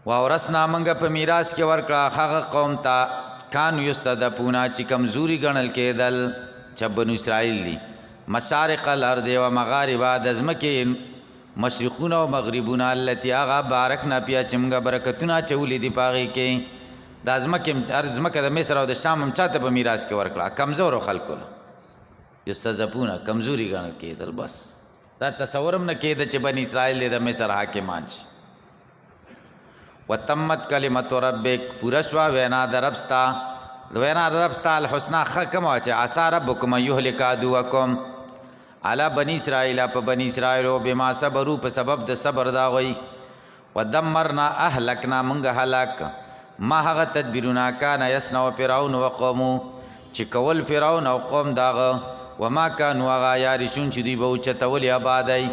Speaker 1: واورثنا منګه په میراث کې ورکړه هغه قوم ته کانو یستضعفون چې کمزوري ګڼل کېدل چې بنو اسرائیل دي مشارق الارض و مغاربها د ځمکې مشرقونه او مغربونه التي هغه بارکنا فيها چې موږ برکتونه اچولي دي په هغې کې دا ځمکه د مصر او د شام هم چاته په میراث کې ورکړه کمزورو خلکو له یستضعفون کمزوري ګڼل کېدل بس دا تصور هم نه کېده چې بني اسرائیل د مصر حاکمان شي وتمت کلمت ربک پوره شوه وینا د رب ستا وینا د رب ستا الحسنا ښه کومه وه چې عسا ربکم ان یهلک عدوکم علی بني اسرائیل په بني اسرائیلو بما صبرو په سبب د صبر د هغوی ودمرنا اهلکنا موږ هلاک ما هغه تدبیرونه کان یصنع فرعون و قومو چې کول فرعون او قوم داغه وما کانوا هغه یارشون چې دوی به اوچتولي آبادی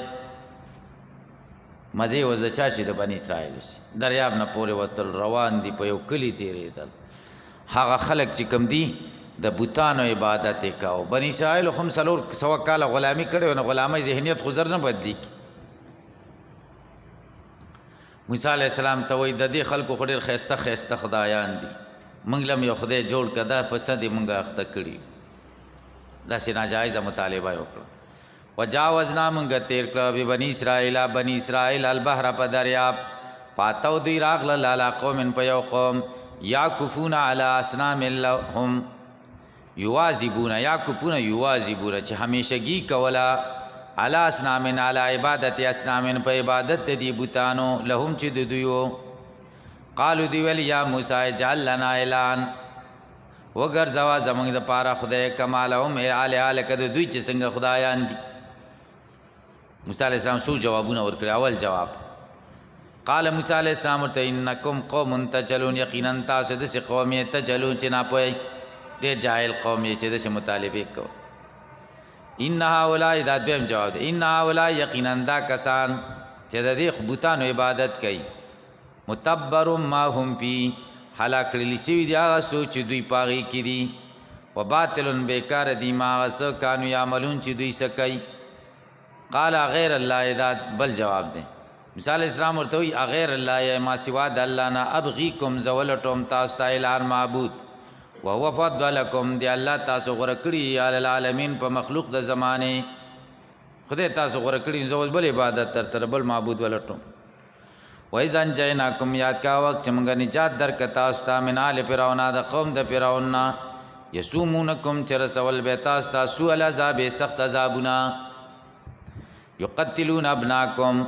Speaker 1: مزې وز د چا چې د بني اسرائیل شي دریاب نه پورې وتل روان دي په یو کلي تېرېدل هغه خلک چې کوم دي د بوتانو عبادت یې کوو بني اسرائیلو خو هم 400 کاله غلامي کړې وه نو غلامۍ ذهنیت خو زر نه بدلېږي موسی علیه السلام ته وایي د دې خلکو خو ډېر ښایسته ښایسته خدایان دي موږ له هم یو خدای جوړ کړه دا په څه دې موږ اخته کړي داسې ناجایزه مطالبه یې وکړه وجاوزنا منگا تیر کړه بنی اسرائیل بنی اسرائیل البحر په دریاب فاتو دوی راغله لالا قوم په یو قوم یاکفون علی اصنام لهم یواذبون یاکفون یواذبون چې همیشگی کولا علی اصنام علی عبادت اصنام په عبادت دی بوتانو لهم چې د دویو قالو دی ویل یا موسی اجعل لنا الهان وګرځوا زمونږ د پاره خدای کمالهم الہ لکه د دوی چې څنګه خدایان دي موسی علیہ السلام سو جوابونه ورکړي اول جواب قال موسی علیہ السلام ورته انکم قوم تجلون یقینا تاسو د قوم تجلون چې نه پوي ډېر جاهل قوم چې د مطالبه کو ان هؤلاء دا دویم جواب دی ان هؤلاء یقینا دا کسان چې د دې بوتانو عبادت کوي متبر ما هم فی هلاک کړي شوي دي هغه څوک چې دوی پاغي کې دي وباطل بیکار دي ما څه کانو یعملون چې دوی څه کوي قال غیر الله دا بل جواب دی مثال اسلام ورته وی غیر الله یا ما سوا د الله نه ابغيکم زولتم تاسو ته الان معبود وهو فضلکم دی الله تاسو غره کړی علی العالمین په مخلوق د زمانه خدای تاسو غره کړی زول بل عبادت تر بل معبود ولټم وایزان جیناکم یاد کا وخت چې موږ نجات درک تاسو ته من آل فرعون د قوم د فرعون یسومونکم چر سوال به تاسو ته سوء العذاب سخت عذابنا یقتلون ابناکم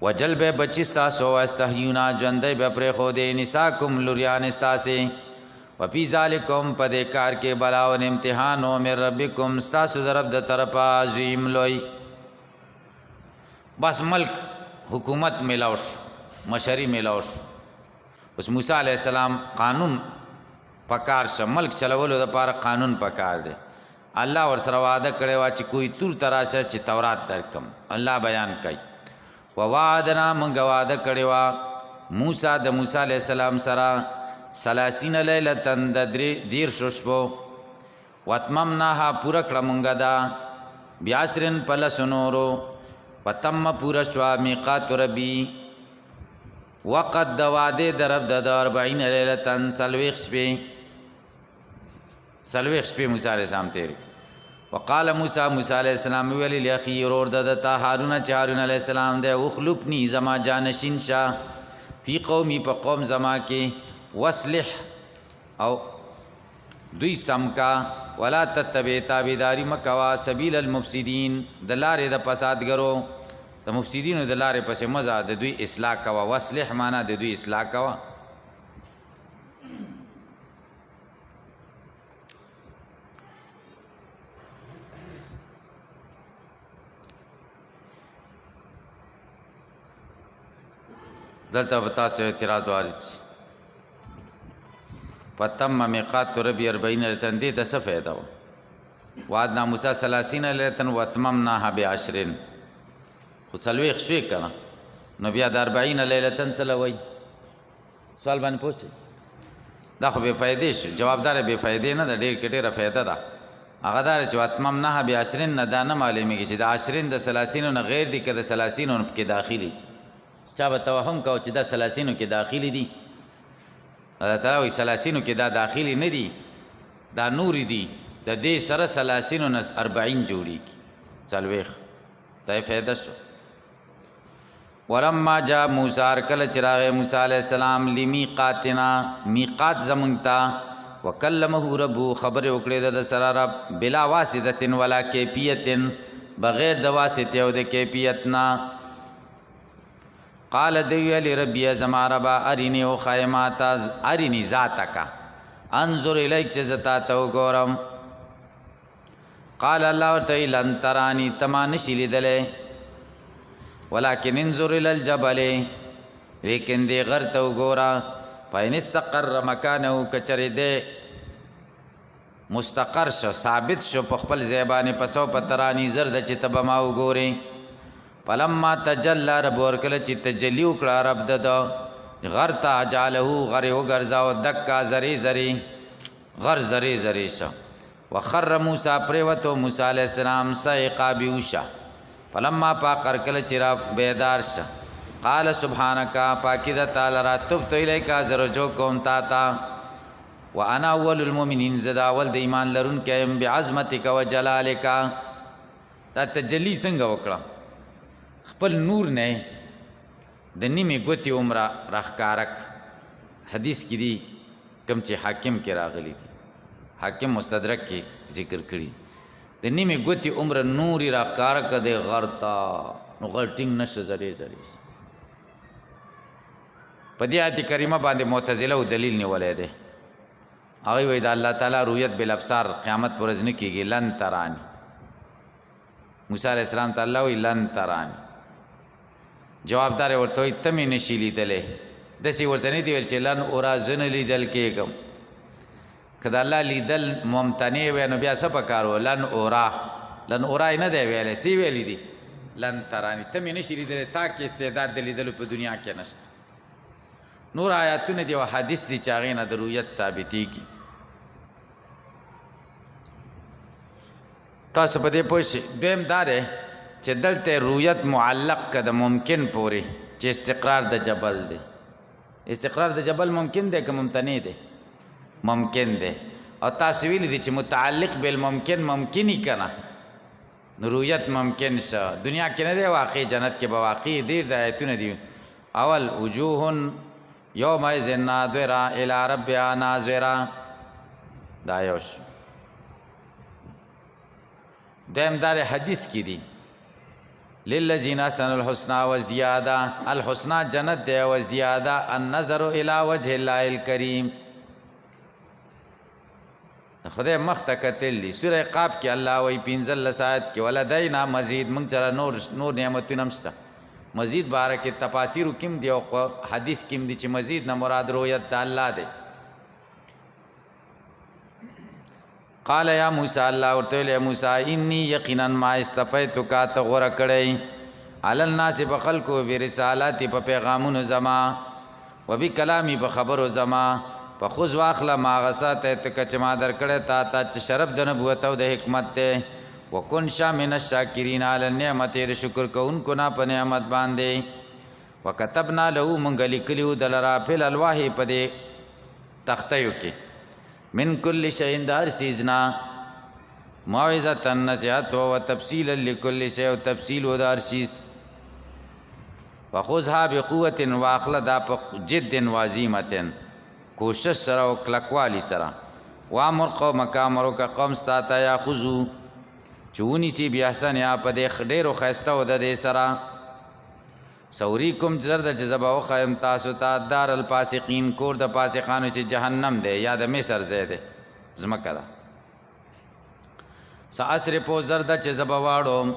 Speaker 1: وجلب بچستا سو استحیونا ژوندۍ به پرېښودې نساکم لوریان ستاسې وفي ذلکم په دې کار کې بلا و امتحان و من ربکم ستاسو د رب د طرفه عظیم لوی بس ملک حکومت میلاوش مشری میلاوش اوس موسی علیہ السلام قانون پکار شه ملک چلولو د پاره قانون پکار دی الله ور سره وعده کړی وا چې کوئی تور تراشه چې تورات درکم الله بیان کوي ووعدنا موږ وعده کړی وا موسی د موسی علیہ السلام سره 30 لیلتن د دیر شپو واتممناها پورا کړه مونږه دا بیاسرن پلسنورو وتم پورا شوا میقات ربی وقت د وعده درب د 40 لیلتن سلويخ شپې موسی علیہ السلام تیر وقال موسی علیہ السلام ویلی لاخی ورور دتا هارون علیہ السلام دے اخلفنی زما جانشین شا فی قومی په قوم زما کې وصلح او دوی سمکا ولا تتبع تابعداری مکوا سبیل المفسدین د لارې د فسادګرو د مفسدینو د لارې پسې مزه د دوی اصلاح کوا وصلح معنا د دوی اصلاح کوا دلته به تاسو اعتراض وارد شي فتم میقات ربی 40 لیلة دې ته څه فایده وه وعدنا موسی 30 لیلة واتممناها ب10 خو 40 شوې که نه نو بیا د 40 لیلة څه له وایي سوال باندې پوه شئ دا خو بې فایدې شو جوابدار بې فایدې نه ده ډېر کې ډېره فایده ده هغه دا چې واتممناها ب10 نه دا نه معلومېږي چې د 10 د 30 نه غیر دي که د 30 کې داخلي چا به توهم کوه چې دا 30 کې داخلي دي الله تعالی وایي 30 کې دا داخلي نه دي دا نوري دي د دې سره 30 نه 40 جوړېږي 40 دا فایده شو ولما جاء موسی کله چې راغی موسی علیه السلام لمیقاتنا میقات زمونږ ته وکلمه ربو خبرې وکړې د سره رب بلا واسطه ولا کیفیت بغیر د واسطې او د کیفیت نه قال دی ویلی ربی زما ربا ارینی او خایمات ارینی ذاتک انظر الیک چې زتا ته وګورم قال الله ورته لن ترانی تما نشي لیدلی ولكن انظر الى الجبل لیکن دی غر ته وګوره فإن استقر مکانه کچری دی مستقر شو ثابت شو په خپل ځای باندې پسو پترانی زرد چې تب ما وګوري فلما تجلى رب ورکله چې تجلی وکړه رب د غر ته جعله غر وګرځاو دکا زری زری غر زری زری شو وخر موسی پریوتو موسی علیہ السلام سائقا بیوشا فلما پاکر کله چې را بیدار شه قال سبحانك پاکی د تعالی را تبت الیک زرجو کوم تا تا وانا اول المؤمنین زدا اول د ایمان لرون کې بعظمتک وجلالک دا تجلی څنګه وکړه خپل نور نه د نیمه ګوتی عمره راخکارک حدیث کې دی کوم چې حاکم کې راغلی دی حاکم مستدرک کې ذکر کړی د نیمه ګوتی عمره نوري راخکارک د غرتا نو غلټینګ نشه زری زری په دې آیت کریمه باندې معتزله او دلیل نیولای دی هغه وی دا الله تعالی رؤیت بالابصار قیامت پر ورځ نه کیږي لن ترانی موسی علیہ السلام تعالی وی لن ترانی جوابدار ورته وی تمه نشی لیدلې دسی ورته نه دی ویل چې لن اورا زن لیدل کېږم کدا الله لیدل ممتنع و نو بیا څه پکارو لن اورا نه دی ویلې سی ویلې دی لن ترانی تمه نشی لیدلې تا کې استعداد د لیدلو په دنیا کې نشته نور آیاتونه دی او حدیث دی چاغې نه د رؤیت ثابتېږي تاسو په دې پوه شئ دویم دا دی چې دلته رؤیت معلق که د ممکن پورې چې استقرار د جبل دی استقرار د جبل ممکن دی که ممتنع دی ممکن دی او تاسو ویلی دی چې متعلق بالممکن ممکنی کنه رؤیت ممکن شه دنیا کې نه دی واقع جنت کې به واقع ډېر د آیتونه دي اول وجوه یومئذ ناظرة الی ربها ناظرة دا یوش دیم دار حدیث کی دی للذین احسنوا الحسنى وزیادة الحسنى جنت دی وزیادة النظر الی وجه الله الکریم خدای مخ ته کتل دی سوره قاف کې الله وی 15 آیت کې ولدینا مزید موږ سره نور نعمتونه مشته مزید باره کې تفاسیر کم دی او حدیث کم دی چې مزید نه مراد رؤیت د الله دی قال یا موسی الله ورته ویل موسی انی یقینا ما استفیتک ته غوړه کړی علی الناس بخلقو برسالات په پیغامونو زما وبکلامی په خبرو زما په خذ واخله ما غساته ته کچ ما در کړه تا چې شرف د نبوت او د حکمت ته وکن شامن الشاکرین علی النعمت د شکر کوونکو نه په نعمت باندې وکتبنا له مونږ لیکلیو دلرا فل الواح په دې تختیو کې من کل شیء دار سیزنا موعظه النصیحت و تفصیلا لكل شیء و تفصیل و دار شیز وخذها بقوه واخلدا جد وعزیمه کوشش سره او کلکوالی سره وامر قومک امرک قوم ستا یا خذو چونی سی بیا حسن یا په دې ډېرو خسته و د دې سره سوریکم زرد جذبه او خیم تاسو ته دار الفاسقین کور د فاسقانو چې جهنم دی یا د مصر ځای دی زمکه ده ساسرفو زرد چې زبه واړو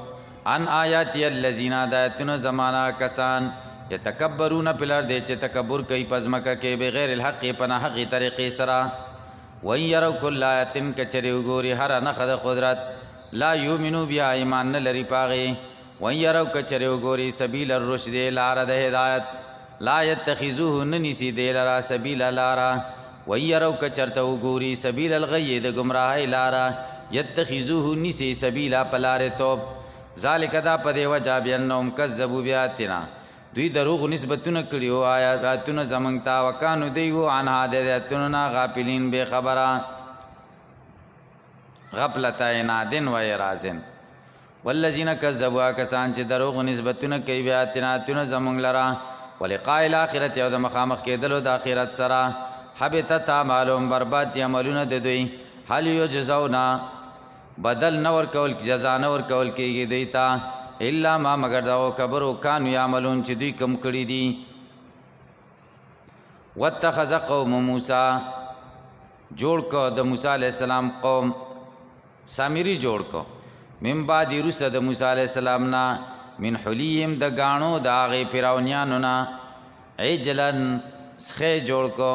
Speaker 1: ان آیات الذین دایتن زمانہ کسان یتکبرون پلار دی چې تکبر کوي پزمکه کې بغیر الحق پناه حقی طریقې سره وَإِن يَرَوْا كُلَّ آيَةٍ کچری وګوري هر نښه د قدرت لا یؤمنوا بیا ایمان نه لري پاغې وَإِن يَرَوْا کچری وګوري سبیل الرشد لاره د هدایت لا يتخذوه ننیسی دی لرا سبیل لاره وَإِن يَرَوْا کچرته وګوري سبیل الغی د گمراهی لاره یتخذوه نسی سبیلا پلار توب ذالک دا په دی وجه بانهم کذبوا بیاتنا دوی دروغ نسبتونه کړي او آیاتونه زمونږ ته وکانو دی وو عنها د آیاتونو نه غافلین بې خبره غفلت عنادن و اعراضن والذین کذبوا کسان چې دروغ نسبتونه کوي بیاتنا آیاتونه زمونږ لره ولقاء الاخرت او د مخامخ کېدلو د آخرت سره حبطت اعمالهم برباد دي عملونه د دوی هل یجزونا بدل نور کول جزا نور کول کېږي دوی ته الا ما مگر دا کبر کانو یعملون چې دوی کم کړی دي واتخذ قوم موسی جوړ کو د موسی علی السلام قوم سامری جوړ کو من بعد رسل د موسی علی السلام نا من حلیم د غانو د هغه پیراونیانو نا عجلن سخه جوړ کو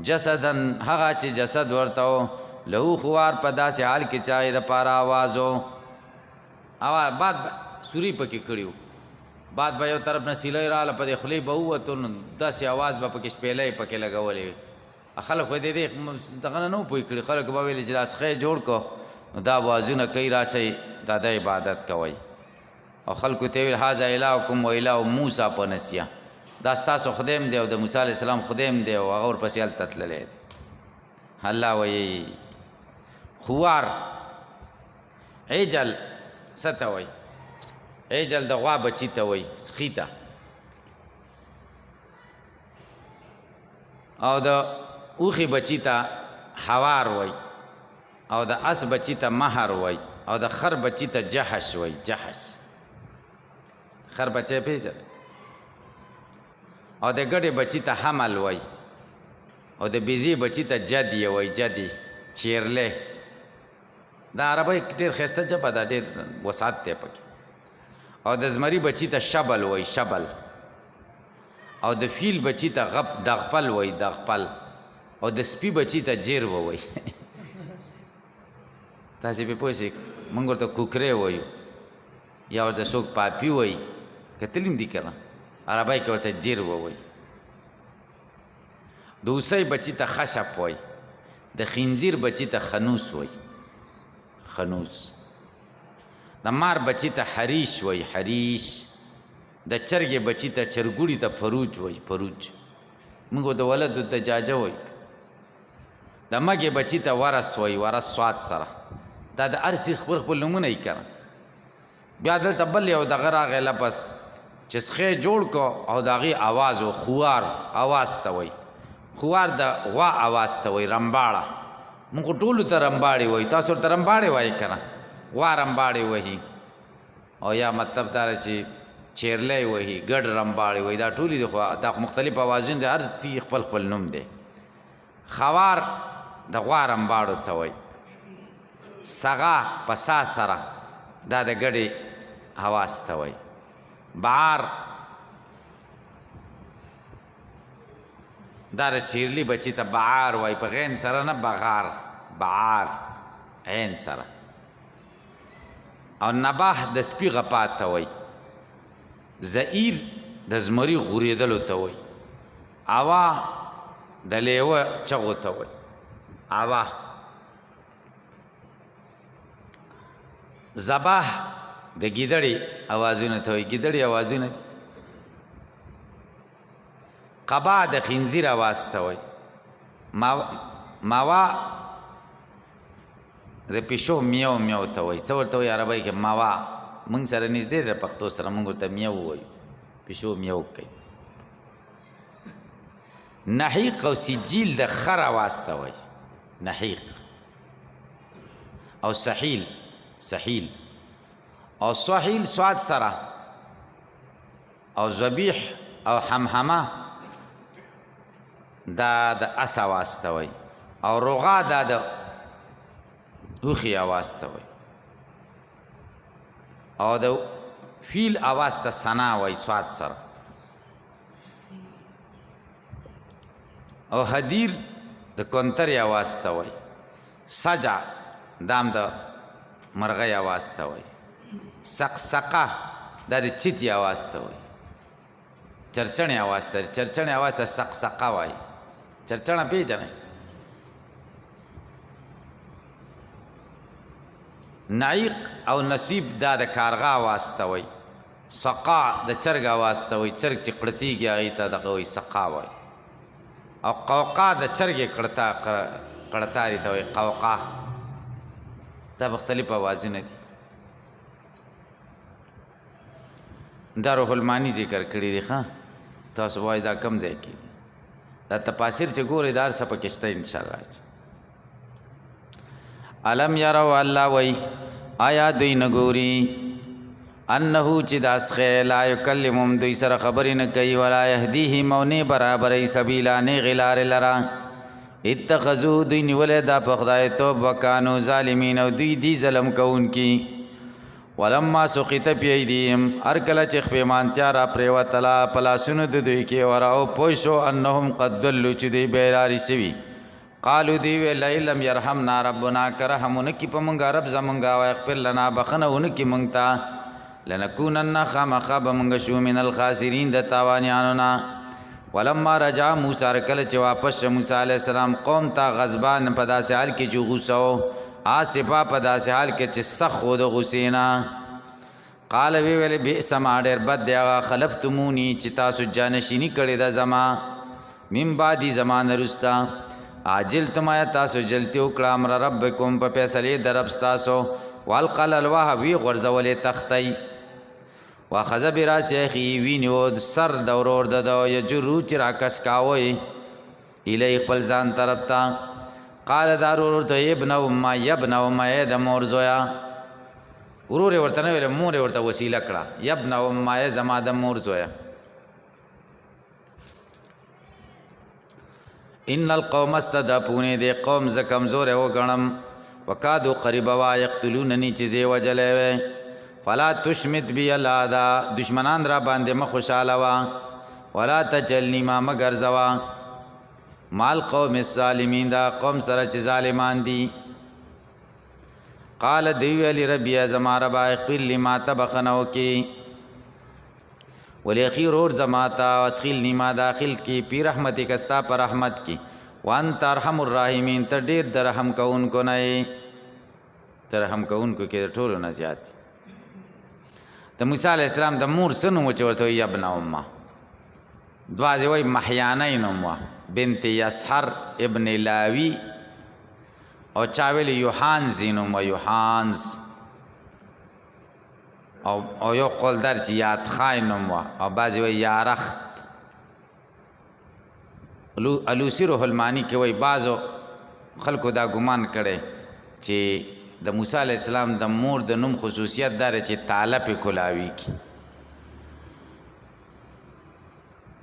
Speaker 1: جسدن هغه چې جسد ورته له خوار په داسې حال کې چای د پاره आवाजو اواز بعد سوری پکې کړیو بعد به یو طرف نه سیلې رااله په خلی به وته داسې आवाज به پکې شپېلې پکې لګولې خلک خو دې دغه نه پوي کړی خلک به ویل چې داسخه جوړ کو دا आवाजونه کوي راشي دا د عبادت کوي او خلکو ته ویل هاذا الهکم و اله موسی په نسیا دا ستاسو خدیم دی او د موسی علی السلام خدیم دی او هغه ورپسې ال تتللې الله وی خوار عجل ستوي عجل د غوا بچی ته وای سخیتا او د اوخي بچی ته حوار وای او د اس بچی ته مہر وای او د خر بچی ته جحش وای جحش خر بچی پیژل او د ګډه بچی ته حمل وای او د بیزی بچی ته جدی وای جدی چیرله دا عربی ډیر خسته جبه دا ډیر وسعت ته پکې او د زمری بچی ته شبل وای شبل او د فیل بچی ته دغپل وای دغپل او د سپی بچی ته جیر وای تاسو به پوښی مونږ ورته کوکره وای یا ورته څوک پاپی وای کتلیم دي کنه عربی کې ورته جیر وای د اوسې بچی ته خشب وای د خنزیر بچی ته خنوس وای خنوس د مار بچی ته حریش وای حریش د چرګې بچی ته چرګوړي ته فروج وای فروج موږ د ولد د جاجه وای د مګې بچی ته ورس وای ورس سواد سره دا د ارسیس خپل نمونه یې کړه بیا دلته بل یو دغه راغی لپس چې سخې جوړ کو او د هغې اواز و خوار اواز ته وای خوار د غوا اواز ته وای رمباړه موږ ټولو ته رمباړې وای تاسو ورته رمباړې وای که نه غوا رمباړې وهي او یا مطلب دا چې چیرلی وهي ګډ رمباړې وهي دا ټولې دي خو دا مختلف اوازونه دي هر څه خپل خپل نوم دی خوار د غوا رمباړو ته وایي سغا په سا سره دا د ګډې حواس ته وایي بعار دا د چیرلی بچی ته بعار وایي په غین سره نه بغار بعار عین سره او نباح د سپی غپات ته وای زئیر د زمری غوریدلو ته وای اوا د لیوه چغو ته وای اوا زباح د ګیدړي اوازونه ته وای ګیدړي اوازونه قبا د خنزیر اواز ته وای ماوا د پیشو میاو میاو ته وای څه ورته وای عربی کې ماوا موږ سره نږدې ده پښتو سره موږ ته میاو وای پیشو میاو کوي نحیق او سجیل د خر اواز ته وای نحیق او سحیل سحیل او سحیل سواد سره او ذبیح او حمحمه دا د اس اواز ته وای او رغا دا د اوخی آواز ته وای او د فیل آواز ته سنا وای سواد سره او حدیر د کونترې اواز ته وایي، سجع دام د مرغۍ اواز ته وایي، سقسقه دا د چیتي اواز ته وایي، چرچڼې اواز ته، چرچڼې اواز ته سقسقه وایي. چرچڼه پیژنئ؟ نعیق او نصیب دا د کارغه اواز ته وایي، سقا د چرګ اواز ته وایي، چرګ چې قړتېږي هغې ته دغه وایي سقا وایي. او قوقا د چرګې قړتاري ته وایي قوقا. دا مختلف اوازونه دي. دا روح المانی ذکر کړي دي. ښه تاسو وایي دا کم ځای کې دا تفاسیر چې ګورئ دا هر څه پکې شته انشاءالله. علم یرو الله وایي آیا دوی نه ګوري انه چې داسخه لا یکلمهم دوی سره خبرې نه کوي ولا یهدیهم او نه برابرې سبیلا نه غلار لرا اتخذوا دوی نیولې دا په خدای توب وکانو ظالمین او دوی دی ظلم کوونکي. ولما سقط بيديهم ارکل چې خپېمانتیا را پریوتلا پلاسونو د دوی کې وراو پوه شو انهم قد ضلوا چې دوی بیلاري سوي. قالو دی وی لم يرحمنا ربنا کرحمون کی پمنگا رب زمنگا ويغفر لنا بخنون کی منگتا لنکونن خامخا بمنگ شو من الخاسرین د تاوانیانونا. ولما رجع موسی رکل چې واپس موسی علیہ السلام قوم تا غضبان په داسې حال کې جو غوسو آصفا په داسې حال کې چې سخ خود غوسینا. قال وی ویل بئس ما ډېر بد دی هغه خلفتمونی چې تاسو جانشینی کړی د زما من بعد زمان رستا عاجل تمایا تاسو جلتی وکړه امر ربکم په فیصلې د رب ستاسو. والقل الواح وی غرزولې تختی واخذ براسه خی وینو سر د ورور د یجرو چې راکش کاوي الی خپل ځان طرف ته. قال دارور ته ابن امه ابن امه د مور زویا ورور ورته نه ویل مور ورته وسیله کړه ابن امه زما د مور زویا. ان القوم استضعفوني دي قوم ز کمزور او غنم وکادو قریب وا یقتلوننی چیزې وجلې فلا تشمت بی الاذا دشمنان را باندې مخ خوشاله وا ولا تجلنی ما مگر زوا مال قوم الظالمین دا قوم سره چې ظالمان دي. قال دیو علی ربی زما ربا اغفر لما تبخنو کی والاخیر اور زماتا ادخلنی ما داخل کی پی رحمتک استا پر رحمت کی وانت ارحم الراحمین ته ډیر د رحم کوونکو نه ته رحم کوونکو کې ټولو نه زیات. د موسی علیہ السلام د مور سنو چې ورته یا ابن امه دوازی وی محیانه نوم بنت یسحر ابن لاوی او چاویل یوحانز نوم یوحانز او یو قول در چې یاد خای نوم او بعضی وی یارخت. الوسی روح المانی کې وی بعضو خلکو دا ګمان کړي چې د موسی علیہ السلام د مور د نوم خصوصیت داره چې تعالی په کلاوی کی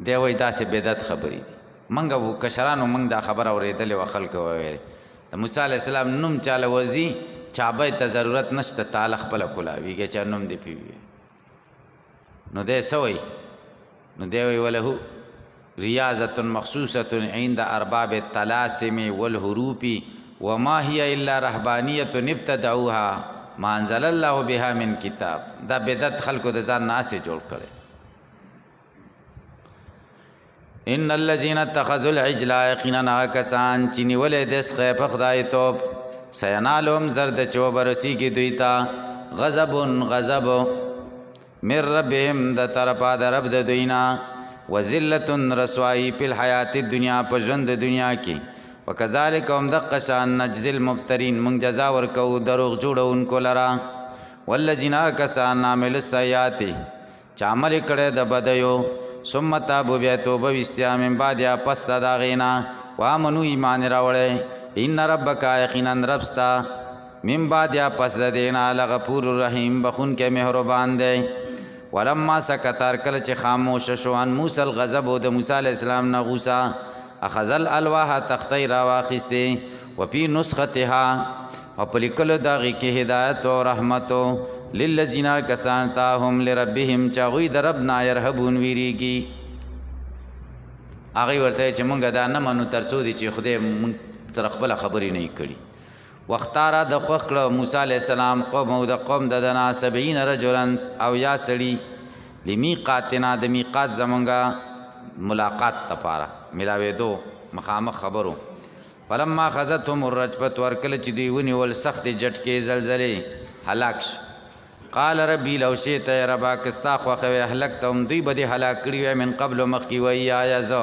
Speaker 1: دی وای داسې بدعت خبرې دي. منګه کشرانو منګ دا خبر اورېدلې و خلکو ویل د موسی علیہ السلام نوم چاله وزي چابه ته ضرورت نشته تعالی خپل کلاوی کې چا نوم دی پیوي نو دې سوي نو دی وی وله ریاضه مخصوصه عند ارباب الطلاسم والحروف وما هي الا رهبانيه ابتدعوها ما انزل الله بها من کتاب. دا بدعت خلکو د ځان ناسه جوړ کړي. ان الذين اتخذوا العجل يقينا كسان چني ولې د سخه په خدای توب سينالهم زرد چوبرسي کی دوی تا غضب من ربهم د طرفا د رب د دوینا وذلت رسوایی په حیات الدنیا په ژوند د دنیا کې وکذالک هم دقشان نجزل مبترین من جزا ورکو دروغ جوړونکو لرا. والذین کسان عمل السیئات چامل کړه د بدیو ثم تابوا بیا توبه واستیا من بعد پس دا غینا وامنو ایمان راوړې ان ربک یقینا ربستا من بعد پس د دینا لغفور رحیم بخون کې مهربان دی. ولما سکتار کله چې خاموش شو ان موسی الغضب د موسی علی السلام نه غوسه اخذل الواح تختی را واخسته وفي نسختها وپلیکل داغی کې هدایت او رحمتو للذین کسان تاهم لربهم چاوی در ربنا يرهبون ویریږي. هغوی ورته چې مونږ دا نه منو تر څو دی چې خدای مونږ سره خپله خبرې نه کړي واختاره د خوښ کړه موسی علیه السلام قومه د قوم د دنا 70 رجلا او یا سړي لمیقاتنا د میقات زمونږه ملاقات دپاره ملاوېدو مخامخ خبرو فلما خذتهم الرجفة ورکله چې دوی ونیول سختې جټکې زلزلې هلاک شو قال ربي لو شئت یا ربا کستا خوښه وی هلکتهم دوی به دې هلاک کړي وی من قبل مخکې وایایا زه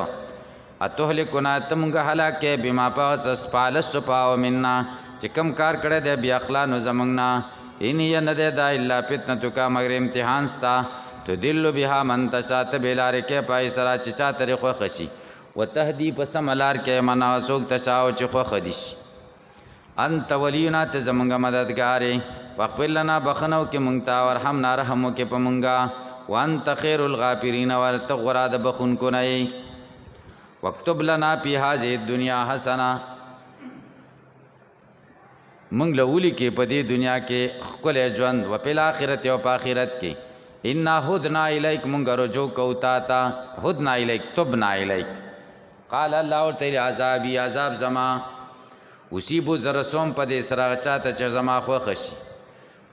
Speaker 1: اتهلکنا ته مونږ هلاک کې بما په څه سپاله سپاو منا چې کم کار کړی دی بیا اخلانو زمونږ نه ان هي نه دی دا الا فتنتک مگر امتحان ستا تدل بها من تشاء ته بېلارې کې پای سره چې چا ترې خوښه شي وتهدي په سمه لار کې منا څوک تشاء چې خوښه دي شي انت ولینا ته زمونږ مددګار یې واغفر لنا بخنو کې مونږ ته ورحمنا رحم وکې په مونږه وانت خیر الغافرین ورته غوره د بخونکو نه یې واکتب لنا فی هذه الدنیا حسنه مونږ له ولیکې په دې دنیا کې ښکلی ژوند و په الآخرت او په آخرت کې انا هدنا الیک مونږ رجوع کوو تا ته هدنا الیک تبنا الیک قال الله ورته عذابی عذاب زما اصیبو زرسوم په دې سره چاته چې زما خوښه شي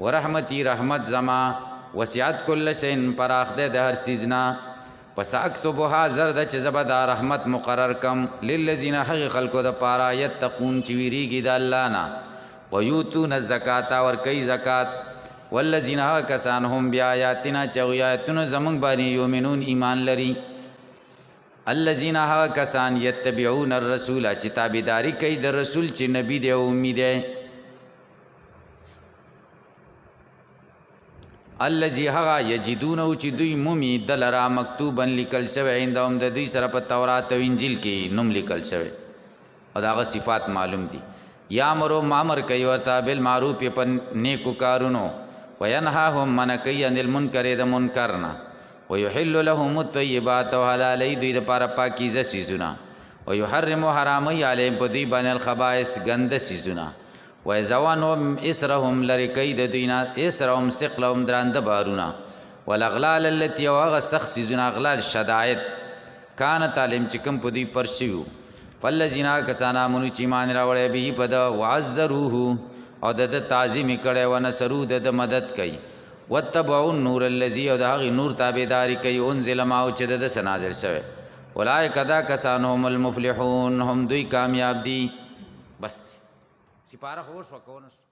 Speaker 1: ورحمتی رحمت زما وسعت کل شین پراخ ده د هر سیز نه پس اکتبها زرد چې زبه دا رحمت مقرر کم للذین حق خلقو د پاره یتقون چې ویریږي د الله نه ویوتون الزکات ورکوي زکات والذین کسان هم بیااتنا چې آیاتونه زمونږ باندې یؤمنون ایمان لري الذین کسان یتبعون الرسول چې تابعداري کوي د رسول چې نبی دی او امید دی الذي هغه یجدونه چې دوی مومي دلرا مکتوبا لیکل شوی عندهم د دوی سره په تورات او انجیل کې نوم لیکل شوی او داغه صفات معلوم دي یامرو مامر کوي ورته بالمعروف په نیکو کارونو وینهاهم من کوي عن المنکر د منکر نه ويحل لهم الطيبات وحلال دوی د پاره پاکیزه سيزونه ويحرم حرامي عليهم په دوی باندې الخبائث ګنده سيزونه ويزوانهم اسرهم لرکی د دوینا اسرهم ثقلهم درانده بارونه والاغلال التي وغ سخت سيزونه اغلال شدائد کان تعلیم چکم په دوی پر شیو فالذین کسانا منو چې مان راوړې به په وعذروه او د تعظیم کړي و نصرو د مدد کوي واتبعوا النور الذي او د هغه نور تابعداري کوي انزل ما او چې د سنازل شوی اولئک دا کسان هم المفلحون هم دوی کامیاب دي بس سپاره خوش وکونه